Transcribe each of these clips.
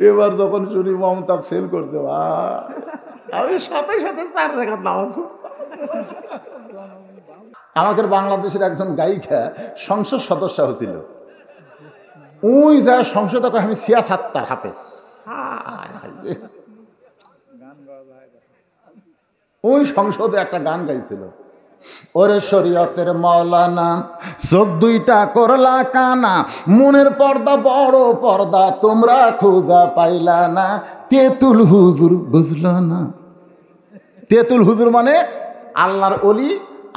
এবার যখন শুনি মমতাজ ফেল করতে, আমি সাথে সাথে 4 রাকাত নামাজ পড়তাম। আমাদের বাংলাদেশের একজন গায়িকা সংসদ সদস্য হয়েছিল। ওই যা সংসদে আমি সিয়া সাত্তার হাফেজ, ওই সংসদে একটা গান গাইছিল, ওরে শরীয়তের মাওলানা চোখ দুইটা করলা কানা, মনের পর্দা বড় পর্দা তোমরা খোঁজা পাইলা না, তেতুল হুজুর বুঝলা না। তেতুল হুজুর মানে আল্লাহর ওলি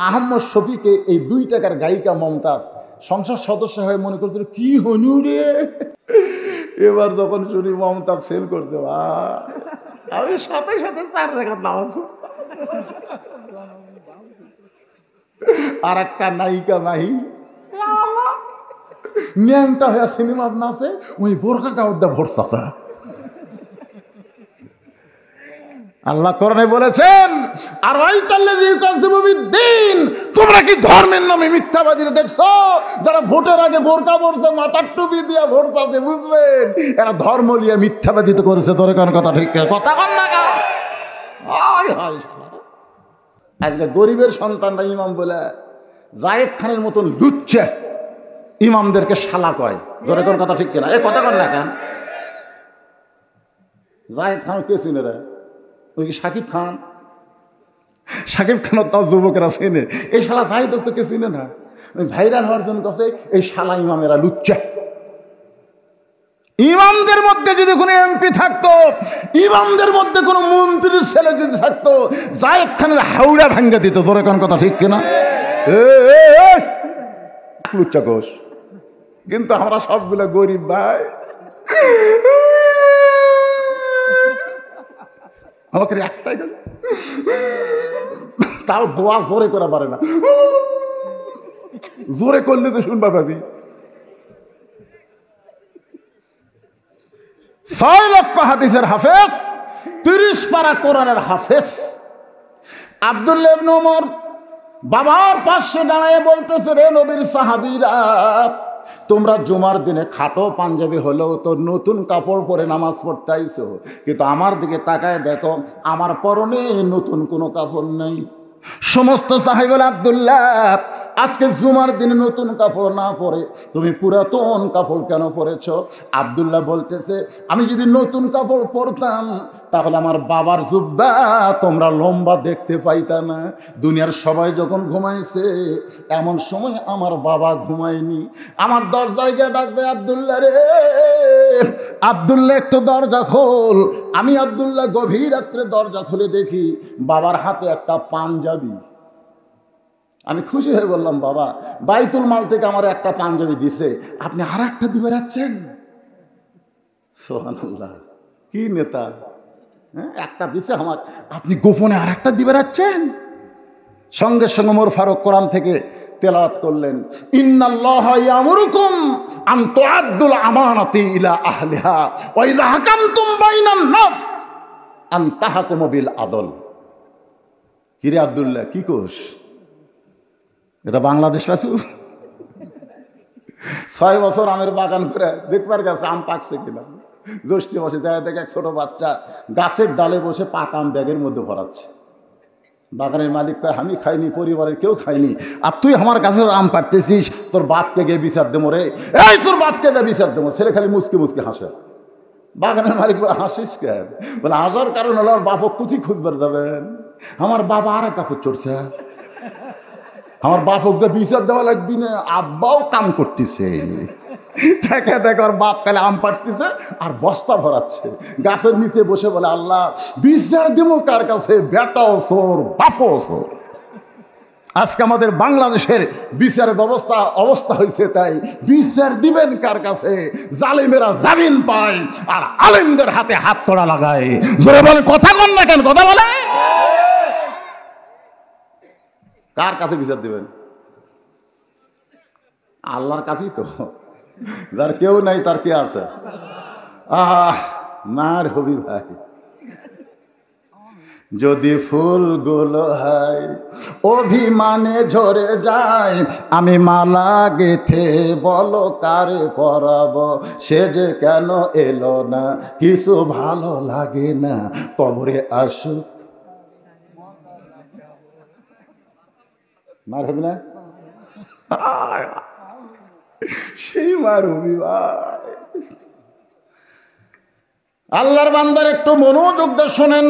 আহমদ শফিকে এই 2 টাকার গায়িকা মমতাজ সংসদ সদস্য হয়ে মনে করছিল কি হনু রে। এবার যখন শুনি মমতাজ ফেল করতে, আমি সাথে সাথে 4 রাকাত নামাজ পড়তাম। আর একটা নায়িকা মাহি ন্যাংটা হয়ে সিনেমার নাচে, ওই বোরকা কাউদা ভরসা। আল্লাহ কোরআনে বলেছেন, আর তোমরা কি ধর্মের নামে মিথ্যাবাদী দেখছো? যারা ভোটের আগে বোরকা পরছে, মাথার টুপি দিয়ে ভোট চাচ্ছে, বুঝবেন এরা ধর্ম নিয়ে মিথ্যাবাদিত করেছে। তোর কোন কথা ঠিক কথা কন না। আজকে গরিবের সন্তানরা ইমাম বলে জায়েদ খানের মতন লুচ্চে ইমামদেরকে শালা কয়। জোরে কোন কথা ঠিক কিনা? এ কথা কন না কেন? জায়েদ খান কে চিনে রে? ওই কি শাকিব খান? শাকিব খানের তাও যুবকেরা চেনে, এই শালা জায়েদ তো কেউ চিনে না। ওই ভাইরাল হওয়ার জন্য কাছে এই শালা ইমামেরা লুচ্চা। ইমামদের মধ্যে যদি কোনো এমপি থাকতো, ইমামদের মধ্যে কোনো মন্ত্রীর ছেলে যদি থাকতো, জায়েদ খানের হাওড়া ভাঙ্গা দিত। তোর কোন কথা ঠিক কিনা? লুচ্চা কোষ। কিন্তু আমরা সবগুলো গরিব ভাই, আমাকে একটাই তাও দোয়া জোরে করা পারে না, জোরে করলে তো শুনবা ভাবি। 6 লক্ষ হাদিসের হাফেজ, 30 পারা কোরআনের হাফেজ আব্দুল্লাহ ইবনে ওমর বাবার পাশে দাঁড়ায় বলতেছে, রে নবীর সাহাবীরা, তোমরা জুমার দিনে খাটো পাঞ্জাবি হলেও তো নতুন কাপড় পরে নামাজ পড়তে আইছো, কিন্তু আমার দিকে তাকায় দেখো, আমার পরনে নতুন কোনো কাপড় নেই। সমস্ত সাহাবী বলে, আব্দুল্লাহ আজকে জুমার দিনে নতুন কাপড় না পরে তুমি পুরাতন কাপড় কেন পরেছ? আব্দুল্লাহ বলতেছে, আমি যদি নতুন কাপড় পরতাম তাহলে আমার বাবার জুব্বা তোমরা লম্বা দেখতে পাইতা না। দুনিয়ার সবাই যখন ঘুমাইছে এমন সময় আমার বাবা ঘুমায়নি। আমার দরজায় গিয়ে ডাক দেয়, আব্দুল্লাহ রে, আব্দুল্লাহ একটু দরজা খোল। আমি আব্দুল্লাহ গভীর রাত্রে দরজা খুলে দেখি বাবার হাতে একটা পাঞ্জাবি। আমি খুশি হয়ে বললাম, বাবা বাইতুল মাল থেকে আমার একটা পাঞ্জাবি দিছে, আপনি আর একটা দিবে রাখছেন? সুবহানাল্লাহ, কি নেতা! হ্যাঁ, একটা দিছে আমার, আপনি গোপনে আর একটা দিবে রাখছেন। সঙ্গে সঙ্গে ওমর ফারুক কোরআন থেকে তেলাওয়াত করলেন, ইন্নাল্লাহা ইয়ামুরুকুম আন তুআদ্দুল আমানাতি ইলা আহলিহা ওয়া ইযা হাকামতুম বাইনান নাস আন তাহকুমু বিল আদল। কিরে আব্দুল্লাহ, কি কোস? এটা বাংলাদেশ পাসু 6 বছর আমের বাগান করে দেখবার গেছে আম পাকছে কিনা। জ্যৈষ্ঠী মাসে দেখা দেখে এক ছোট বাচ্চা গাছের ডালে বসে পাকা আম ব্যাগের মধ্যে ভরাচ্ছে। বাগানের মালিক কয়, আমি খাইনি, পরিবারের কেউ খাইনি, আর তুই আমার গাছের আম পাড়তেছিস, তোর বাপকে গিয়ে বিচার দেবো রে। এই তোর বাপকে যা বিচার দেবো। ছেলে খালি মুচকি মুচকি হাসে। বাগানের মালিক বলে, হাসিস কেন? বলে, হাজার কারণ হলো আর বাপক কুচি খুঁজবার যাবেন। আমার বাবা আর এক গাছে চড়ছে, আমার বাপক যে বিচার দেওয়া লাগবি না, আব্বাও কাম করতেছে। দেখে দেখো আর বাপ কালে আম পাড়তেছে আর বস্তা ভরাচ্ছে। গাছের নিচে বসে বলে, আল্লাহ বিচার দেব কার কাছে? বেটাও চোর, বাপও চোর। আজকে আমাদের বাংলাদেশের বিচারের অবস্থা হয়েছে, তাই বিচার দিবেন কার কাছে? জালিমেরা জামিন পায় আর আলেমদের হাতে হাত কড়া লাগায়। জোরে বলে, কথা কন না কেন? কথা বলে, কার কাছে বিচার দিবেন? আল্লাহর কাছেই তো। যার কেউ নাই তার কে আছে? মার হবি ভাই, যদি ফুলগুলো হয় অভিমানে ঝরে যায়, আমি মালা গেথে বলো কারে পরাবো, সে যে কেন এলো না, কিছু ভালো লাগে না, কবরে আসুক। মার হবে না সেই মার হবি ভাই। আল্লাহর বান্দার একটু মনোযোগ দিয়ে শোনেন।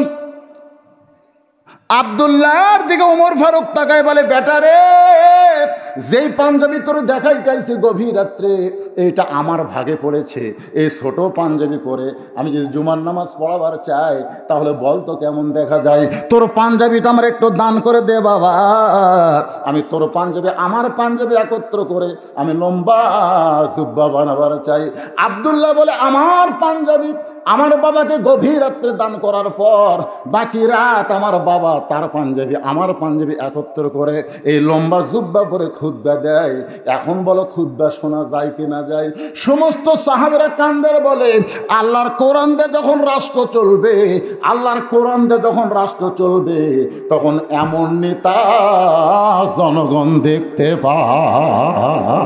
আব্দুল্লাহর দিকে ওমর ফারুক তাকায় বলে, বেটা রে, যেই পাঞ্জাবি তোর দেখাই চাইছি গভীর রাত্রে, এইটা আমার ভাগে পড়েছে। এই ছোট পাঞ্জাবি পরে আমি যদি জুমার নামাজ পড়াবার চাই, তাহলে বল তো কেমন দেখা যায়। তোর পাঞ্জাবিটা আমার একটু দান করে দে বাবা। আমি তোর পাঞ্জাবি আমার পাঞ্জাবি একত্র করে আমি লম্বা জুব্বা বানাবার চাই। আব্দুল্লাহ বলে, আমার পাঞ্জাবি আমার বাবাকে গভীর রাত্রে দান করার পর বাকি রাত আমার বাবা তার পাঞ্জাবি আমার পাঞ্জাবি একত্র করে এই লম্বা জুব্বা পরে খুতবা দেয়। এখন বলো খুতবা শোনা যায় কি না যায়? সমস্ত সাহাবেরা কান্দের বলে, আল্লাহর কোরআন দিয়ে যখন রাষ্ট্র চলবে, আল্লাহর কোরআন দিয়ে যখন রাষ্ট্র চলবে, তখন এমন নেতা জনগণ দেখতে পায়।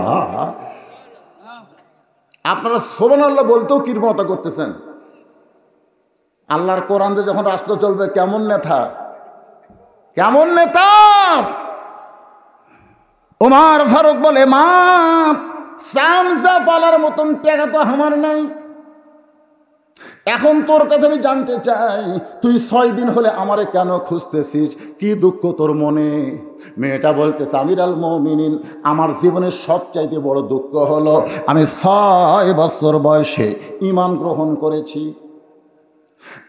আপনারা সুবহানাল্লাহ বলতেও কিরমতা করতেছেন। আল্লাহর কোরআন দিয়ে যখন রাষ্ট্র চলবে, কেমন নেতা, কেমন নেতা? ওমর ফারুক বলে, মা সামসা পালার মতন টাকা তো আমার নাই। এখন তোর কাছে আমি জানতে চাই, তুই 6 দিন হলে আমারে কেন খুঁজতেছিস? কি দুঃখ তোর মনে? মেয়েটা বলতেছে, আমিরুল মুমিনিন, আমার জীবনের সবচাইতে বড় দুঃখ হলো আমি 6 বছর বয়সে ঈমান গ্রহণ করেছি।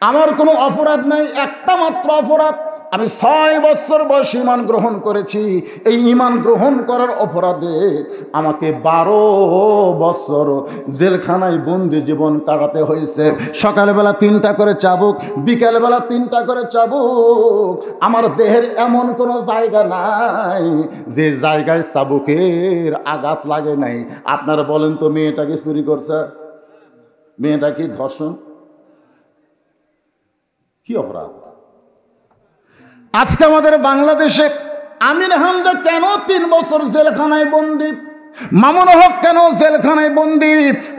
আমার কোনো অপরাধ নাই, একটা মাত্র অপরাধ, আমি 6 বছর বয়সে ঈমান গ্রহণ করেছি। এই ঈমান গ্রহণ করার অপরাধে আমাকে 12 বছর জেলখানায় বন্দি জীবন কাটাতে হয়েছে। সকালবেলা 3টা করে চাবুক, বিকালবেলা 3টা করে চাবুক। আমার দেহের এমন কোনো জায়গা নাই যে জায়গায় চাবুকের আঘাত লাগে নাই। আপনারা বলেন তো, মেয়েটা কি চুরি করছে? মেয়েটা কি ধর্ষণ? কি অপরাধ? আজকে আমাদের বাংলাদেশে আমির হামজা কেন 3 বছর জেলখানায় বন্দী? মামুন হক কেন জেলখানায় বন্দী?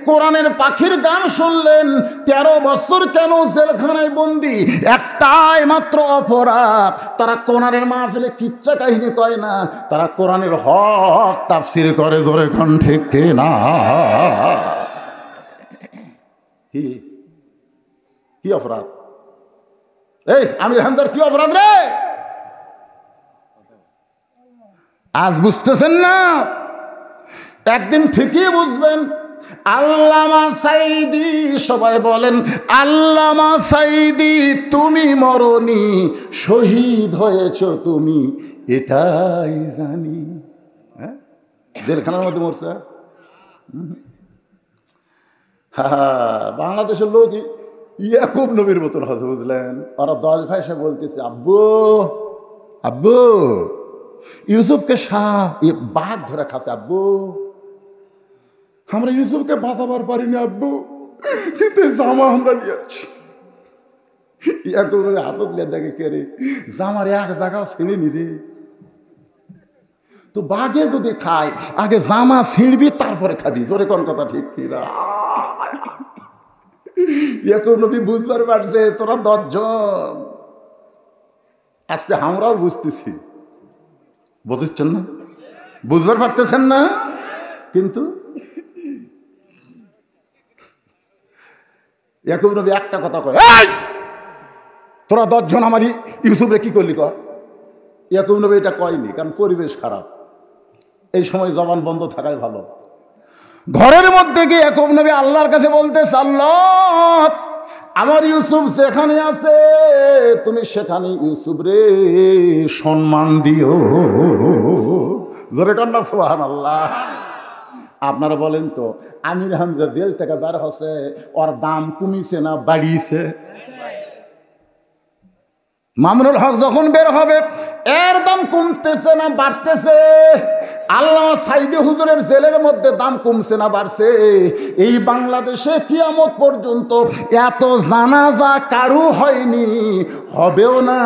কোরআনের পাখির গান শুনলেন 13 বছর কেন জেলখানায় বন্দী? একটাই মাত্র অপরাধ, তারা কোরআনের মাহফিলে কিচ্ছা কাহিনী কয় না, তারা কোরআনের হক তাফসীর করে। জোরে কোন ঠিক কিনা? কি অপরাধ? এই আমির হামজার কি অপরাধ রে? আজ বুঝতেছেন না, একদিন ঠিকই বুঝবেন। আল্লামা সাঈদী, সবাই বলেন আল্লামা সাঈদী, তুমি মরনি, শহীদ হয়েছ তুমি, এটাই জানি। হ্যাঁ, জেলখানার মধ্যে মরছে। বাংলাদেশের লোক ইয়াকুব নবীর মতন হচ্ছে, বুঝলেন? ওরা 10 ভাই সে বলতেছে, আব্বু আব্বু ইউসুফকে বাঘ ধরে খাচ্ছে, আব্বু আমরা ইউসুফকে বাঁচাবার পারিনি আব্বু, কিন্তু জামা আমরা নিয়ে আসছি। ইয়াকুব নবী হাতত লিয়ে দেখে, কে রে, জামার এক জায়গাও ছিঁড়ে নি রে। তো বাঘে যদি খায়, আগে জামা ছিঁড়বি তারপরে খাবি। জোরে কোন কথা ঠিক কিনা? ইয়াকুব নবী বুঝবার পারছে তোরা 10 জন। আজকে আমরাও বুঝতেছি, বুঝছেন না? বুঝবার পারতেছেন না? কিন্তু ইয়াকুব নবী একটা কথা কয়, তোরা 10 জন আমার ইউসুফরে কি করলি? ইয়াকুব নবী এটা কয়নি, কারণ পরিবেশ খারাপ। এই সময় জবান বন্ধ থাকাই ভালো। ঘরের মধ্যে গিয়ে ইয়াকুব নবী আল্লাহর কাছে বলতেছে, আল্লাহ, আমার ইউসুফ যেখানে আছে তুমি সেখানে ইউসুফ রে সম্মান দিও। জোরে কন্যা সুবহানাল্লাহ। আপনারা বলেন তো, আমির হামজা জেল থেকে বের হচ্ছে, ওর দাম কমিছে না বাড়িয়েছে? মামুনুল হক যখন বের হবে এর দাম কমতেছে না বাড়তেছে? আল্লামা সাইদি হুজুরের জেলের মধ্যে দাম কমছে না বাড়ছে? এই বাংলাদেশে কিয়ামত পর্যন্ত এত জানাজা কারু হয়নি, হবেও না,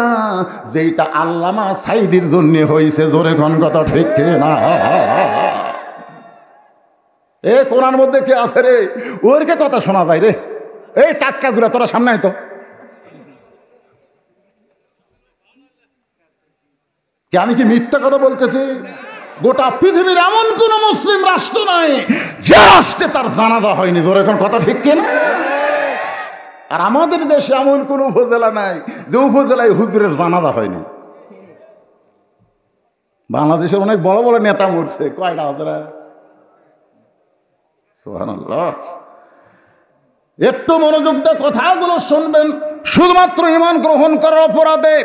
যেটা আল্লামা সাইদির জন্য হয়েছে। জোরে কোন কথা ঠিক না? এ কোরআন মধ্যে কে আছে রে? ওরকে কথা শোনা যায় রে? এই টাটকা গুলা তোরা সামনে আয় তো। আমি কি মিথ্যা কথা বলতেছি? গোটা পৃথিবীর এমন কোন মুসলিম রাষ্ট্র নাই যে রাষ্ট্রে তার জানাজা হয়নি। ধরে এখন কথা ঠিক কিনা? আর আমাদের দেশে এমন কোন উপজেলা নাই যে উপজেলায় হুজুরের জানাজা হয়নি। বাংলাদেশের অনেক বড় বড় নেতা মরছে, কয়টা হাজারা? সুবহানাল্লাহ। একটু মনোযোগ দিয়ে কথাগুলো শুনবেন। শুধুমাত্র ঈমান গ্রহণ করার অপরাধে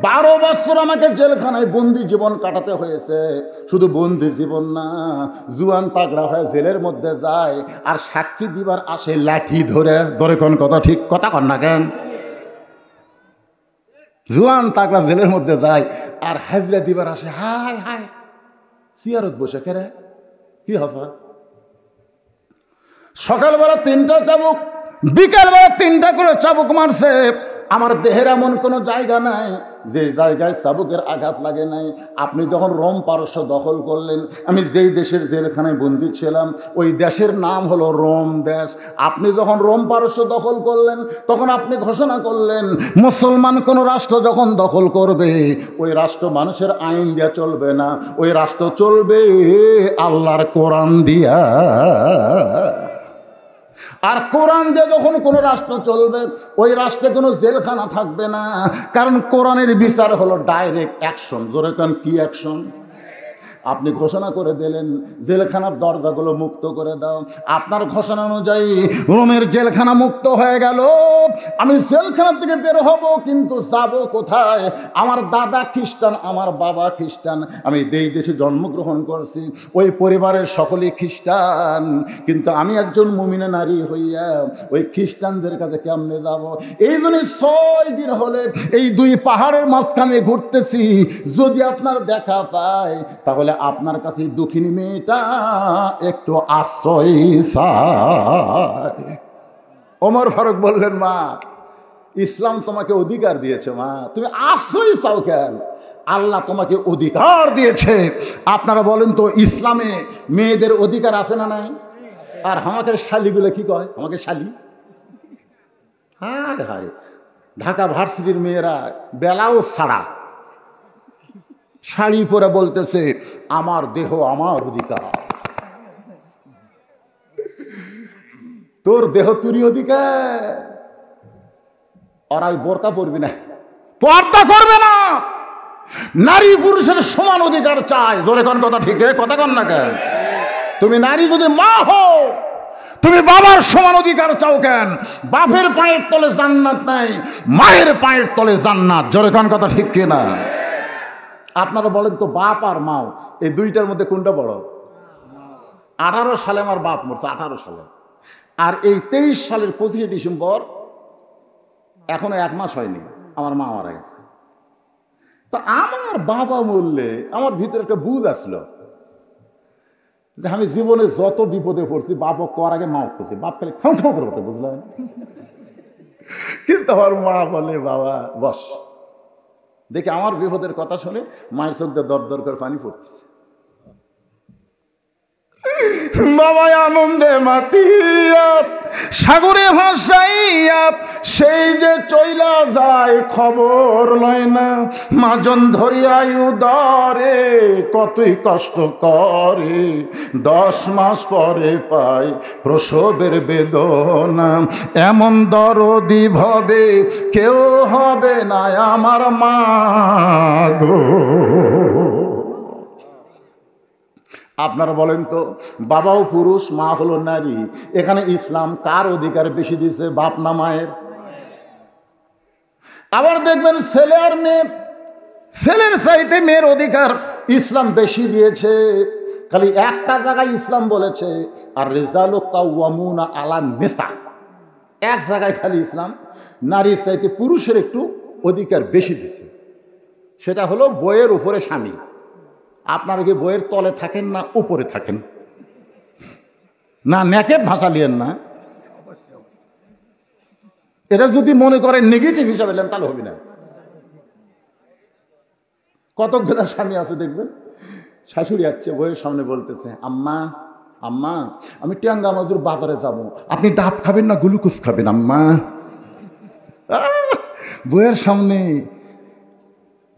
12 বছর আমাকে জেলখানায় বন্দি জীবন কাটাতে হয়েছে। শুধু বন্দি জীবন না, জুয়ান তাগড়া হয়ে জেলের মধ্যে যায় আর সাক্ষী দিবার আসে লাঠি ধরে। ধরে কোন কথা ঠিক কথা কন না কেন? জুয়ান তাগড়া জেলের মধ্যে যায় আর হাজরা দিবার আসে। হাই হাই সিয়ারত বসে কেরে কি হসা? সকালবেলা 3টা চাবুক, বিকালবেলা 3টা করে চাবুক মারছে। আমার দেহের এমন কোনো জায়গা নাই যে জায়গায় চাবুকের আঘাত লাগে নাই। আপনি যখন রোম পারস্য দখল করলেন, আমি যেই দেশের জেলখানায় বন্দী ছিলাম ওই দেশের নাম হলো রোম দেশ। আপনি যখন রোম পারস্য দখল করলেন তখন আপনি ঘোষণা করলেন মুসলমান কোনো রাষ্ট্র যখন দখল করবে ওই রাষ্ট্র মানুষের আইন দিয়ে চলবে না, ওই রাষ্ট্র চলবে আল্লাহর কোরআন দিয়া। আর কোরআন দিয়ে যখন কোনো রাষ্ট্র চলবে ওই রাষ্ট্রে কোনো জেলখানা থাকবে না, কারণ কোরআনের বিচার হলো ডাইরেক্ট অ্যাকশন। জোরে কান কি অ্যাকশন? আপনি ঘোষণা করে দিলেন জেলখানার দরজাগুলো মুক্ত করে দাও। আপনার ঘোষণা অনুযায়ী রোমের জেলখানা মুক্ত হয়ে গেল। আমি জেলখানা থেকে বের হব, কিন্তু যাব কোথায়? আমার দাদা খ্রিস্টান, আমার বাবা খ্রিস্টান, আমি যেই দেশে জন্মগ্রহণ করছি ওই পরিবারের সকলেই খ্রিস্টান, কিন্তু আমি একজন মুমিনা নারী হইয়া ওই খ্রিস্টানদের কাছে কেমনে যাব? এই জন্য 6 দিন হলে এই 2 পাহাড়ের মাঝখানে ঘুরতেছি। যদি আপনার দেখা পায় তাহলে আপনার কাছে দুঃখিনী মেয়েটা একটু আশ্রয় চায়। ওমর ফারুক বললেন, মা ইসলাম তোমাকে অধিকার দিয়েছে, মা তুমি আশ্রয় চাও কেন? আল্লাহ তোমাকে অধিকার দিয়েছে। আপনারা বলেন তো ইসলামে মেয়েদের অধিকার আছে না নাই? আর আমাকে শালিগুলো কি কয়? আমাকে শালি। হায় হায়, ঢাকা ভার্সিটির মেয়েরা ব্লাউজ ছাড়া শাড়ি পরে বলতেছে আমার দেহ আমার অধিকার। তোর দেহ তুরি অধিকার। ওরাই বোরকা পরবি না, পর্দা করবে না, নারী পুরুষের সমান অধিকার চায়। জোরে কোন কথা ঠিক কথা কন না কেন? তুমি নারী যদি মা হও তুমি বাবার সমান অধিকার চাও কেন? বাপের পায়ের তলে জান্নাত নাই, মায়ের পায়ের তলে জান্নাত। জোরে কোন কথা ঠিক কিনা? আপনারা বলেন তো বাপ আর মাও এই দুইটার মধ্যে কোনটা বড়? 18 সালে আমার বাপ মরছে, 18 সালে। আর এই 23 সালের 25 ডিসেম্বর এখনো 1 মাস হয়নি আমার মা মারা গেছে। তো আমার বাবা মরলে আমার ভিতরে একটা বুঝ আসলো যে আমি জীবনে যত বিপদে পড়ছি বাপ কর আগে মা করছি, বাপ খালি খাও খাও করে ওঠে, বুঝলেন? কিন্তু আমার মা বলে বাবা বস। দেখি আমার বিপদের কথা শুনে মায়ের চোখ দিয়ে দর দর করে পানি পড়তেছে। বাবা আনন্দে মাতিয়া সাগরে ভাসাইয়া সেই যে চইলা যায় খবর লয় না, মাজন ধরিয়াই উদরে কতই কষ্ট করে, 10 মাস পরে পায় প্রসবের বেদনা, এমন দরদি ভবে কেউ হবে না আমার মা গো। আপনারা বলেন তো বাবাও পুরুষ মা হলো নারী, এখানে ইসলাম কার অধিকার বেশি দিয়েছে, বাপ না মায়ের? আবার দেখবেন ছেলে আর মেয়ে, ছেলের চাইতে মেয়ের অধিকার ইসলাম বেশি দিয়েছে। খালি একটা জায়গায় ইসলাম বলেছে আর রিজালু কাওয়ামুনা আলা নিসা, এক জায়গায় খালি ইসলাম নারীর চাইতে পুরুষের একটু অধিকার বেশি দিছে, সেটা হলো বইয়ের উপরে স্বামী। আপনারা কি বইয়ের তলে থাকেন না উপরে থাকেন? না নেকেট ভাষা লিয়েন না, এটা যদি মনে করেন নেগেটিভ হিসাবে নেন তাহলে হবে না। কতগুলো স্বামী আছে দেখবেন, শাশুড়ি আসছে বইয়ের সামনে বলতেছে, আম্মা আম্মা আমি টেঙ্গা মজুর বাজারে যাব, আপনি ডাব খাবেন না গ্লুকোজ খাবেন আম্মা? বইয়ের সামনে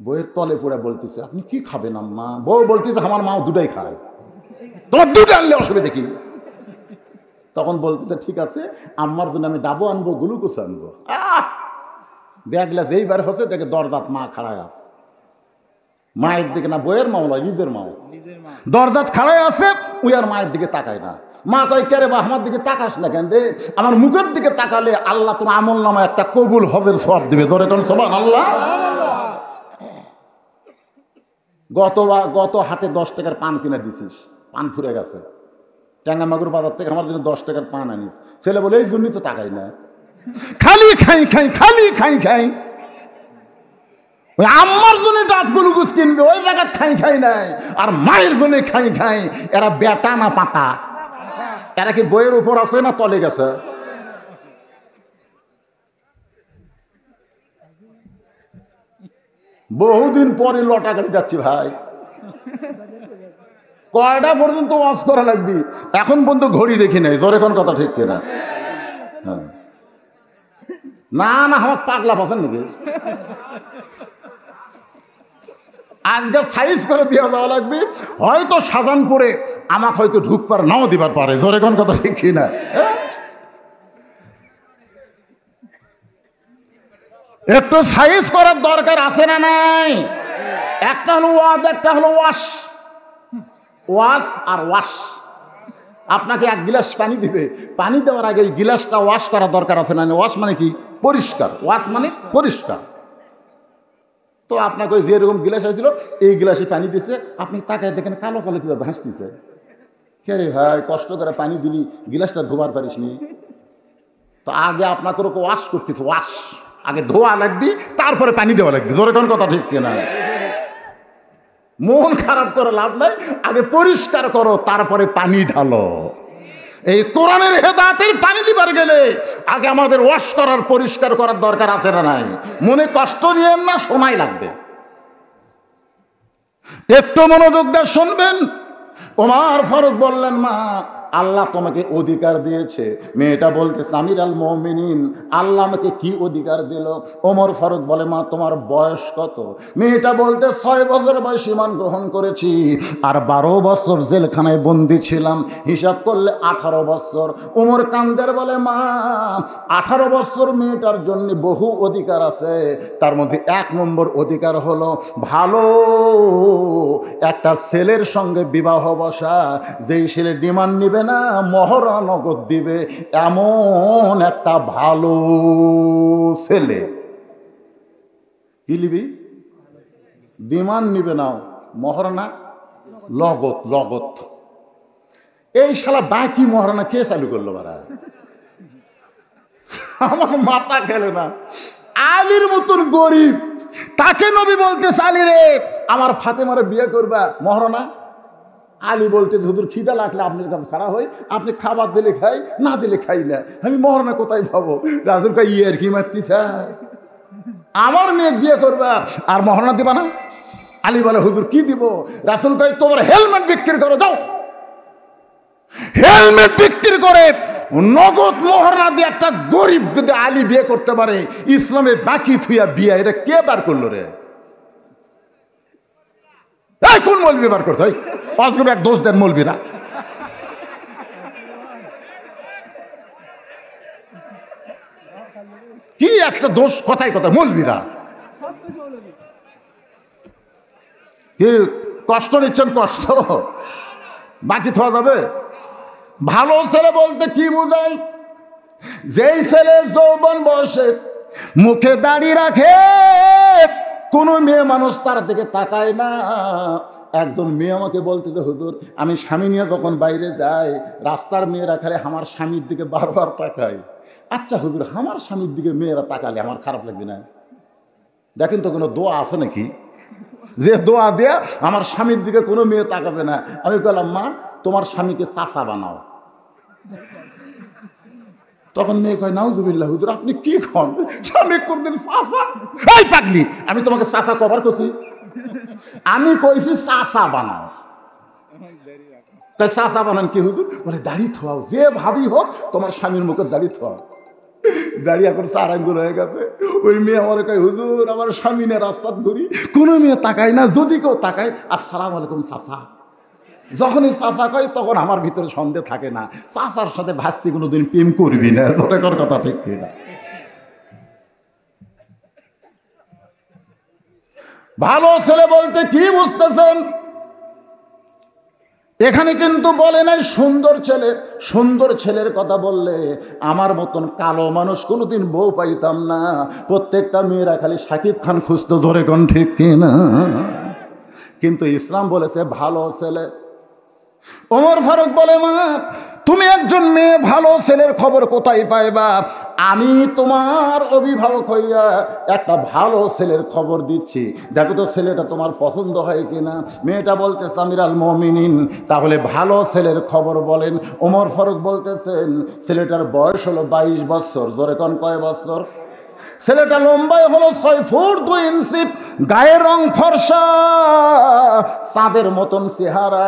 বইয়ের তলে পড়ে বলতেছে আপনি কি খাবেন আম্মা? বউ বলতেছে আমার মাও দুটাই খায়, তোমার দুটো আনলে অসুবিধা কি? তখন বলতেছে ঠিক আছে আম্মার জন্য আমি ডাবও আনবো গ্লুকোজ আনবো। ব্যাগলা যেইবার হচ্ছে দেখে দরজাত মা খাড়ায় আছে, মায়ের দিকে না, বইয়ের মাও নয় নিজের মাও, দরজাত খাড়ায় আছে, ওই আর মায়ের দিকে তাকায় না। মা কয় কে রে বা আমার দিকে তাকাস না কেন রে? আমার মুখের দিকে তাকালে আল্লাহ তোমার আমল নামা একটা কবুল হজের সওয়াব দিবে, ধরে কোন সুবহানাল্লাহ। গত হাটে 10 টাকার পান কিনে দিছিস, পান ফুরে গেছে, টেঙ্গামাগুর বাজার থেকে আমার জন্য 10 টাকার পান আনিস। ছেলে বলে এই জন্যই তো তাকাই না, খালি খাই খাই খালি খাই খাই। ওই আম্মার জন্য ডাব গ্লুকোজ কিনবে ওই জায়গা খাই খাই নাই, আর মায়ের জন্য খাই খাই। এরা বেটা না পাতা? এরা কি বইয়ের উপর আছে না তলে গেছে? বহুদিন পরে লটা গাড়ি যাচ্ছি ভাই, কয়টা পর্যন্ত ওয়াজ করা লাগবে এখন পর্যন্ত ঘড়ি দেখি নাই, জোরে কোন কথা ঠিক কিনা? না না আমার পাগলা পাচ্ছেন নাকি? আজকে সাইজ করে দিয়ে দেওয়া লাগবে, হয়তো শাহজাহানপুরে আমাকে হয়তো ঢুকবার নাও দিবার পারে, জোরে কোন কথা ঠিক কিনা? একটু সাইজ করার দরকার আছে না নাই? একটা হলো ওয়াজ, একটা হলো ওয়াশ। ওয়াশ আর ওয়াশ, আপনাকে এক গিলাস পানি দিবে, পানি দেওয়ার আগে গিলাসটা ওয়াশ করা দরকার আছে না? ওয়াশ মানে কি? পরিষ্কার। ওয়াশ মানে পরিষ্কার। তো আপনাকে ওই যেরকম গিলাস হয়েছিল এই গিলাসে পানি দিচ্ছে, আপনি তাকায় দেখেন কালো কালো কিভাবে ভাসতেছে। কে রে ভাই কষ্ট করে পানি দিলি, গিলাসটা ধোবার পারিস নি? তো আগে আপনাকে ওয়াশ করতেছে, ওয়াশ আগে ধোয়া লাগবে তারপরে পানি দেওয়া লাগবে, জোরে কোন কথা ঠিক কিনা? মন খারাপ করে লাভ নাই, আগে পরিষ্কার করো তারপরে পানি ঢালো। এই কোরআনের হেদায়েতের পানি দিবার গেলে আগে আমাদের ওয়াশ করার পরিষ্কার করার দরকার আছে না নাই? মনে কষ্ট নিয়েন না, সময় লাগবে। একটু মনোযোগ দিয়ে শুনবেন। ওমর ফারুক বললেন, মা আল্লাহ তোমাকে অধিকার দিয়েছে। মেয়েটা বলতেছে আমির আল মুমিনিন আল্লাহ আমাকে কি অধিকার দিল? ওমর ফারুক বলে, মা তোমার বয়স কত? মেয়েটা বলতে 6 বছর বয়সে ঈমান গ্রহণ করেছি, আর 12 বছর জেলখানায় বন্দি ছিলাম, হিসাব করলে 18 বছর। ওমর কান্দের বলে, মা 18 বছর মেয়েটার জন্য বহু অধিকার আছে, তার মধ্যে 1 নম্বর অধিকার হলো ভালো একটা ছেলের সঙ্গে বিবাহ বসা, যেই ছেলে ডিমান্ড নিবে না, মহরা নগদ দিবে, এমন একটা ভালো ছেলে। কি নিবি? ডিমান্ড নিবে না, মহরানা লগত লগত। এই শালা বাকি মহরানা কে চালু করলো বারা? আমার মাথা খেলে না। আলীর মতন গরিব, তাকে নবী বলতে আলী রে আমার ফাতেমারে বিয়ে করবা, মহরানা? আলী বলতে হুজুর খিদা লাগলে আপনার কাছে খাড়া হই, আপনি খাবার দিলে খাই, না দিলে খাই না, আমি মহরানা কোথায় পাবো? রাজুর কাই ইয়ে আর কি মারতি চাই, আমার মেয়ে বিয়ে করবা আর মহরানা দিবা না? আলী বলে হুজুর কি দিব? রাসূল কয় তোমার হেলমেট বিক্রি করো, যাও হেলমেট বিক্রি করে নগদ মহরানা দিয়ে একটা গরিব যদি আলী বিয়ে করতে পারে, ইসলামে বাকি থুইয়া বিয়ে, এটা কে বার করলো রে? কোন মৌলবি বার করছে? অজগব এক দোষ দেন মৌলবিরা। কি একটা দোষ, কথায় কথায় মৌলবিরা। কি কষ্ট নিচ্ছেন? কষ্ট বাকি থাকা যাবে? ভালো ছেলে বলতে কি বোঝায়? যেই ছেলে যৌবন বয়সে মুখে দাড়ি রাখে, কোনো মেয়ে মানুষ তার দিকে তাকায় না। একজন মেয়ে আমাকে বলতে যে হুজুর আমি স্বামী নিয়ে যখন বাইরে যাই, রাস্তার মেয়েরা খালি আমার স্বামীর দিকে বারবার তাকায়। আচ্ছা হুজুর আমার স্বামীর দিকে মেয়েরা তাকালে আমার খারাপ লাগবে না? দেখেন তো কোনো দোয়া আছে নাকি যে দোয়া দেয়া আমার স্বামীর দিকে কোনো মেয়ে তাকাবে না। আমি বললাম, মা তোমার স্বামীকে চাচা বানাও। তখন মেয়ে কয়, নাউজুবিল্লাহ হুজুর আপনি কি খন, স্বামী কোনদিন চাচা? এই পাগলি, আমি তোমাকে চাচা কবার করছি? আমি কইছি চাচা বানাও। তাই চাচা বানান কি হুজুর? বলে দাড়ি থোয়াও, যে ভাবি হোক তোমার স্বামীর মুখে দাড়ি থোয়াও। দাড়ি এখন 4 আঙ্গুল হয়ে গেছে। ওই মেয়ে আমার কয়, হুজুর আমার স্বামী না রাস্তাত ঘুরি, কোনো মেয়ে তাকায় না, যদি কেউ তাকায় আসসালামু আলাইকুম চাচা। যখনই চাচা কয় তখন আমার ভিতরে সন্দেহ থাকে না, চাচার সাথে ভাস্তি কোনোদিন প্রেম করবি না। তোর কথা ঠিক না? ভালো ছেলে বলতে কি বুঝতেছেন? এখানে কিন্তু বলে নাই সুন্দর ছেলে। সুন্দর ছেলের কথা বললে আমার মতন কালো মানুষ কোনোদিন বউ পাইতাম না। প্রত্যেকটা মেয়েরা খালি শাকিব খান খুঁজতো, ধরে কোন ঠিক কিনা। কিন্তু ইসলাম বলেছে ভালো ছেলে। ওমর ফারুক বলে, মা তুমি একজন মেয়ে, ভালো ছেলের খবর কোথায় পাইবা? আমি তোমার অভিভাবক হইয়া একটা ভালো ছেলের খবর দিচ্ছি, দেখো তো ছেলেটা তোমার পছন্দ হয় কিনা। মেয়েটা বলতেছে আমিরাল মুমিনিন, তাহলে ভালো ছেলের খবর বলেন। ওমর ফারুক বলতেছেন ছেলেটার বয়স হলো 22 বছর। জোরে কোন কয় বছর? ছেলেটা লম্বায় হলো 6 ফুট 2 ইঞ্চি, গায়ের রং ফর্সা, চাঁদের মতন চেহারা।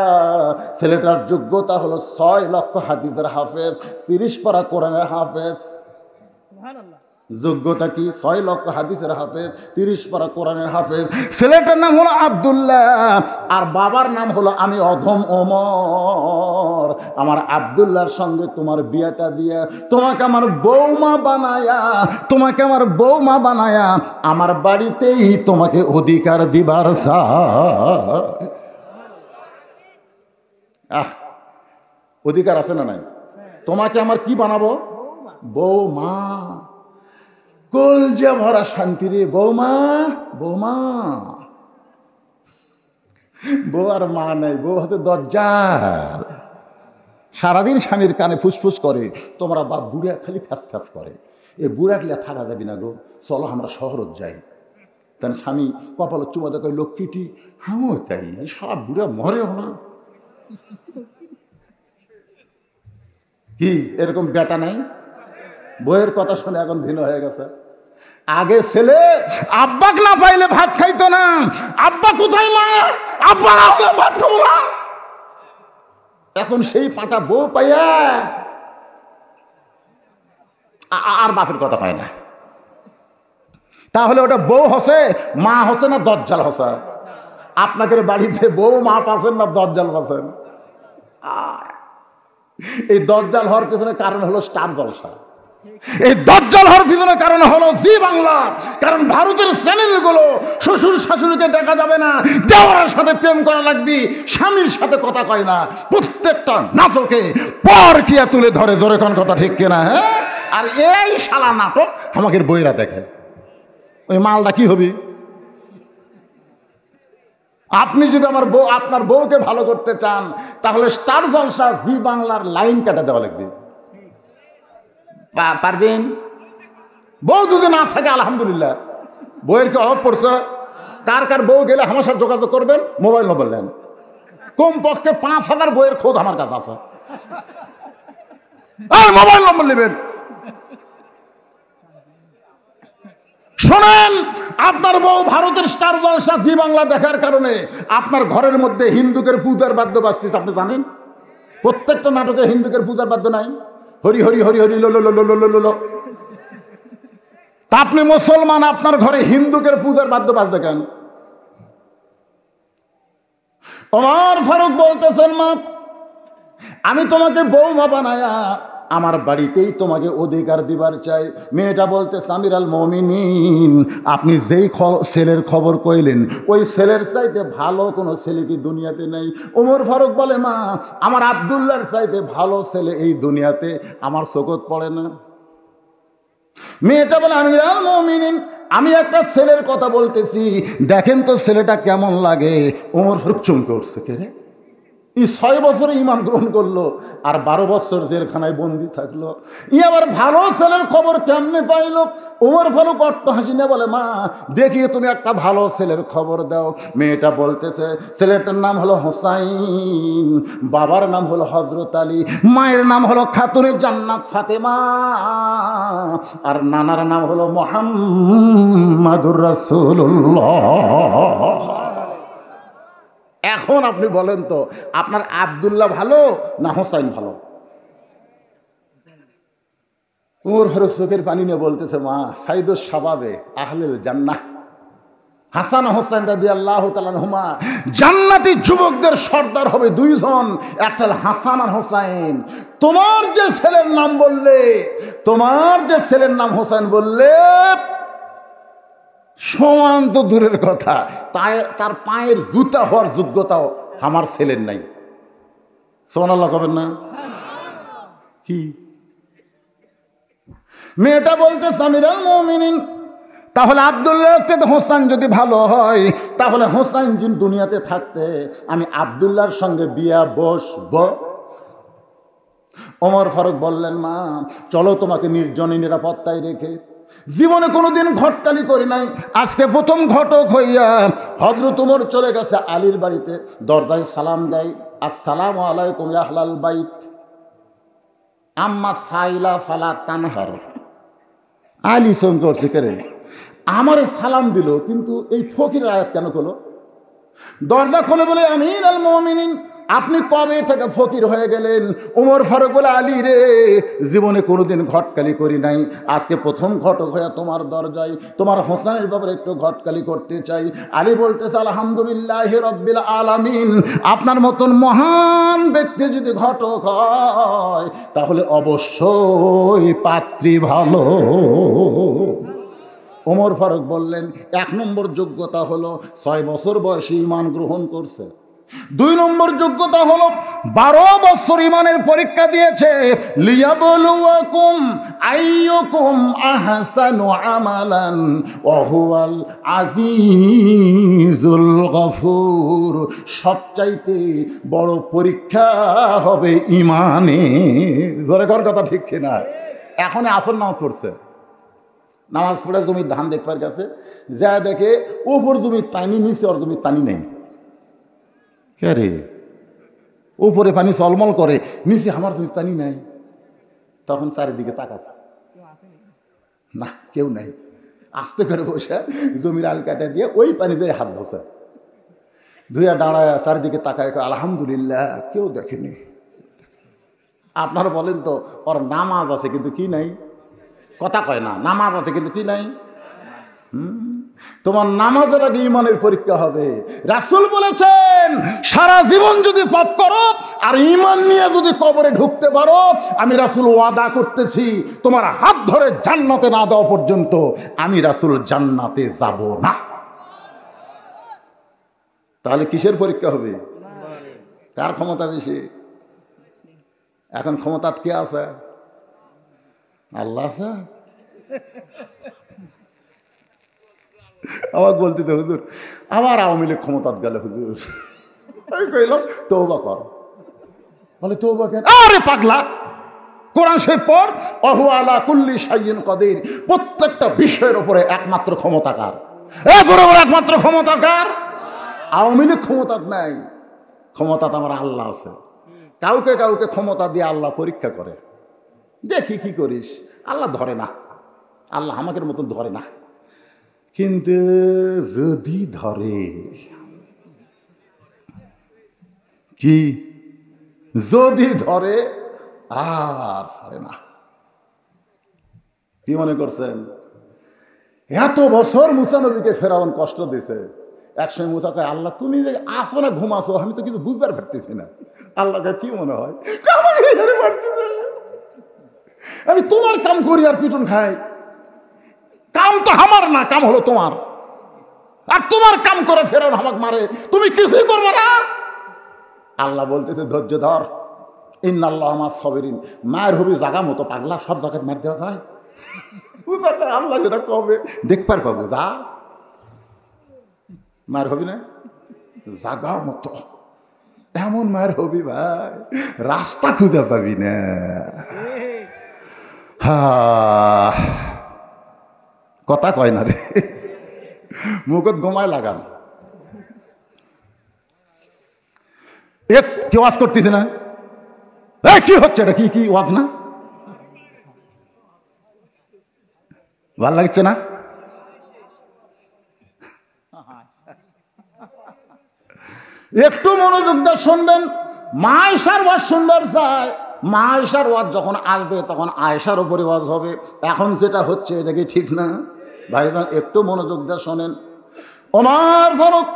ছেলেটার যোগ্যতা হলো 6 লক্ষ হাদিসের হাফেজ, 30 পারা কোরআনের হাফেজ। যোগ্যতা কি? 6 লক্ষ হাদিসের হাফেজ, 30 পারা কোরআনের হাফেজ। ছেলেটার নাম হলো আব্দুল্লাহ, আর বাবার নাম হলো আমি অধম ওমর। আমার আব্দুল্লাহর সঙ্গে তোমার বিয়েটা দিয়ে তোমাকে আমার বৌমা বানায়া আমার বাড়িতেই তোমাকে অধিকার দিবার অধিকার আছে না নাই? তোমাকে আমার কি বানাবো? বৌমা। কলজা ভরা শান্তি রে, বৌমা। বউ আর মা নাই, বউ হতে দজ্জাল। সারাদিন স্বামীর কানে ফুসফুস করে, তোমরা বাপ বুড়া খালি ফ্যাস করে। এ বুড়াটলে থাকা যাবি না গো, চলো আমরা শহরত যাই। তাই স্বামী কপালে চুমা দেখো, লক্ষ্মীটি হামও তাই, সারা বুড়া মরেও না। কি এরকম বেটা নাই? বইয়ের কথা শুনে এখন ভিন্ন হয়ে গেছে। আগে ছেলে আব্বাক না পাইলে ভাত খাইতো না। আব্বা কোথায়? মা আব্বা না হলে ভাত খাবো না। এখন সেই পাটা বউ পাইয়া আর বাপের কথা পায় না। তাহলে ওটা বউ হসে, মা হসে না দজ্জাল হসে? আপনাদের বাড়িতে বউ মা পাচ্ছেন না দজ্জাল পাচ্ছেন? এই দজ্জাল হওয়ার পিছনে কারণ হলো স্টার জলসা। এই দজ্জাল হওয়ার পিছনে কারণ হলো জি বাংলা। কারণ ভারতের চ্যানেলগুলো শ্বশুর শাশুড়িকে দেখা যাবে না, দেওয়ার সাথে প্রেম করা লাগবে, স্বামীর সাথে কথা কয় না। প্রত্যেকটা নাটকে পরকিয়া তুলে ধরে। জোরে কোন কথা ঠিক কিনা? হ্যাঁ। আর এই শালা নাটক আমাদের বইরা দেখে। ওই মালটা কি হবে? আপনি যদি আপনার বউকে ভালো করতে চান তাহলে স্টার জলসা জি বাংলার লাইন কাটা দেওয়া লাগবে। পারবেন? বউ যদি না থাকে আলহামদুলিল্লাহ, বউয়ের কি অভাব পড়ছে? কার বউ গেলে আমার সাথে যোগাযোগ করবেন, মোবাইল নম্বর নেন। কমপক্ষে 5000 বইয়ের খোঁজ আমার কাছে আছে। মোবাইল নম্বর নেবেন। শোনেন, আপনার বউ ভারতের স্টার জলসা জি বাংলা দেখার কারণে আপনার ঘরের মধ্যে হিন্দুকের পূজার বাদ্য বাজতেছে। আপনি জানেন প্রত্যেকটা নাটকে হিন্দুকের পূজার বাদ্য নাই? হরি হরি হরি হরি লো লো লো লো লো লো। তা আপনি মুসলমান, আপনার ঘরে হিন্দুকের পূজার বাদ্য বাজবে কেন? ওমর ফারুক বলতেছেন, মা আমি তোমাকে বৌমা বানায়া আমার বাড়িতেই তোমাকে অধিকার দিবার চাই। মেয়েটা বলতেছে আমিরাল মুমিনিন, আপনি যেই ছেলের খবর কইলেন ওই ছেলের চাইতে ভালো কোনো ছেলে কি দুনিয়াতে নেই? ওমর ফারুক বলে, মা আমার আব্দুল্লাহর চাইতে ভালো ছেলে এই দুনিয়াতে আমার চোখত পড়ে না। মেয়েটা বলে আমিরাল মুমিনিন, আমি একটা ছেলের কথা বলতেছি, দেখেন তো ছেলেটা কেমন লাগে। ওমর ফারুক চমকে উঠছে, কে রে? ই 6 বছরে ইমান গ্রহণ করলো আর 12 বছর জেলখানায় বন্দি থাকলো। ই আবার ভালো ছেলের খবর কেমনে পাইল? ওমর ফারুক অট্ট হাসি নিয়ে বলে, মা দেখি তুমি একটা ভালো ছেলের খবর দাও। মেয়েটা বলতেছে, ছেলেটার নাম হলো হোসাইন, বাবার নাম হলো হযরত আলী, মায়ের নাম হলো খাতুনে জান্নাত ফাতেমা, আর নানার নাম হলো মুহাম্মাদুর রাসূলুল্লাহ। এখন আপনি বলেন তো, আপনার আব্দুল্লাহ ভালো না হোসাইন ভালো? ওমর ফারুক চোখের পানি নিয়ে বলতেছে, মা সাইদুস শাবাবে আহলিল জান্নাহ, হাসান হোসেন রাদিয়াল্লাহু তাআলা আনহুমা জান্নাতি যুবকদের সর্দার হবে 2 জন, একটা হলো হাসান আর হোসেন। তোমার যে ছেলের নাম বললে, তোমার যে ছেলের নাম হোসেন বললে, সমান তো দূরের কথা, তার পায়ের জুতা হওয়ার যোগ্যতাও আমার ছেলের নাই। সুবহানাল্লাহ কবেন না? কি মেয়েটা বলতেছে, আমিরুল মুমিনিন, তাহলে আব্দুল্লাহর চেয়ে হোসেন যদি ভালো হয়, তাহলে হোসেন যদি দুনিয়াতে থাকতে আমি আব্দুল্লাহর সঙ্গে বিয়া বসব। ওমর ফারুক বললেন, মা চলো তোমাকে নির্জনে নিরাপত্তায় রেখে, জীবনে কোনোদিন ঘটকালি করি নাই, আজকে প্রথম ঘটক হইয়া হযরত ওমর চলে গেছে আলীর বাড়িতে, দরজায় সালাম দেয়, আসসালামু আলাইকুম ইয়া আহলাল বাইত, আম্মা সাইলা ফালা তানহার। আলী সঙ্গ করছে, কে রে আমারে সালাম দিল, কিন্তু এই ফকিরের আয়াত কেন করলো? দরজা খুলে বলে, আমিরুল মুমিনিন, আপনি কবে থেকে ফকির হয়ে গেলেন? ওমর ফারুক বলে, আলী রে, জীবনে কোনোদিন ঘটকালি করি নাই, আজকে প্রথম ঘটক হয়ে তোমার দরজায় তোমার হোসেনের ব্যাপারে একটু ঘটকালি করতে চাই। আলী বলতেছে, আলহামদুলিল্লাহি রাব্বিল আলামিন, আপনার মতন মহান ব্যক্তি যদি ঘটক হয় তাহলে অবশ্যই পাত্রী ভালো। ওমর ফারুক বললেন, 1 নম্বর যোগ্যতা হলো 6 বছর বয়সে ঈমান গ্রহণ করছে। 2 নম্বর যোগ্যতা হলো 12 বছর ঈমানের পরীক্ষা দিয়েছে, লিয়াবলুয়াকুম আইয়ুকুম আহসানু আমালান ওয়া হুয়াল আজিজুল গফুর। সবচাইতে বড় পরীক্ষা হবে ঈমানে। জোরে কর কথা, ঠিক কিনা? এখন আসর নামাজ পড়ছে, নামাজ পড়ে জমির ধান দেখবার কাছে যা দেখে উপর জমির পানি, নিচে ওর জমির পানি নেই। কে রে, উপরে পানি চলমল করে, নিচে আমার জমির পানি নাই। তখন চারিদিকে তাকাচ্ছে, না কেউ নাই। আস্তে করে বসে জমির আল কাটা দিয়ে ওই পানি দিয়ে হাত ধোছে, ধুয়া দাঁড়ায় চারিদিকে তাকায়, আলহামদুলিল্লাহ কেউ দেখেনি। আপনারা বলেন তো, ওর নামাজ আছে কিন্তু কি নাই? কথা কয় না, নামাজ আছে কিন্তু কি নাই? তোমার নামাজের আগে ঈমানের পরীক্ষা হবে। রাসূল বলেছেন, সারা জীবন যদি পাপ করো আর ঈমান নিয়ে যদি কবরে ঢুকতে পারো, আমি রাসূল ওয়াদা করতেছি, তোমার হাত ধরে জান্নাতে না দেওয়া পর্যন্ত আমি রাসূল জান্নাতে যাব না। তাহলে কিসের পরীক্ষা হবে? কার ক্ষমতা বেশি? এখন ক্ষমতা কে আছে? আল্লাহ আছে। আমাকে বলতে তো, হুজুর আবার আওয়ামী লীগ ক্ষমতাত গেল, হুজুর আমি কইলাম তওবা কর। বলে তওবা কেন? আরে পাগলা, কোরআন শরীফ পড়, ওয়াহু আলা কুল্লি শাইইন কাদির। প্রত্যেকটা বিষয়ের উপরে একমাত্র ক্ষমতাকার, একমাত্র ক্ষমতাকার আওয়ামী লীগ ক্ষমতাত নাই, ক্ষমতা তো আমার আল্লাহ আছে। কাউকে কাউকে ক্ষমতা দিয়ে আল্লাহ পরীক্ষা করে, দেখি কি করিস। আল্লাহ ধরে না, আল্লাহ আমাদের মতন ধরে না, কিন্তু যদি ধরে, কি যদি ধরে আর ছাড়ে না। কি মনে করছেন? এত বছর মুসা নবীকে ফেরাউন কষ্ট দিয়েছে, একসময় মুসা কয়, আল্লাহ তুমি যে আসো না ঘুমাসো, আমি তো কিছু বুঝবার পারতেছি না। আল্লাহকে কি মনে হয় আমি তোমার কাম করি আর পিটন খাই? কাম তো আমার না, কাম হলো তোমার, আর তোমার কাম করে ফেরাউন আমাকে মারে, তুমি কিছুই করবে না। আল্লাহ বলতেছে, ধৈর্য ধর, ইন্নাল্লাহ মা সাবিরিন। মায়ের হবি জাগা মতো, পাগলা সব জায়গায় মার দেওয়া যায়? আল্লাহ যেটা কবে দেখবার পাবো, যা মায়ের হবি না, জাগা মতো এমন মায়ের হবি ভাই, রাস্তা খুঁজে পাবি না। কথা কয় না রে, মুখত গোমায় লাগান। কি ওয়াজ করতেছে না? কি হচ্ছে এটা? কি ওয়াজ না? ভাল লাগছে না? একটু মনোযোগ দিয়ে শুনবেন। মা আয়েশার ওয়াজ সুন্দর চায়, মা আয়েশার ওয়াজ যখন আসবে তখন আয়েশার উপরে ওয়াজ হবে। এখন যেটা হচ্ছে এটা কি ঠিক না ভাইজান? একটু মনোযোগ দিয়ে শোনেন। ওমর ফারুক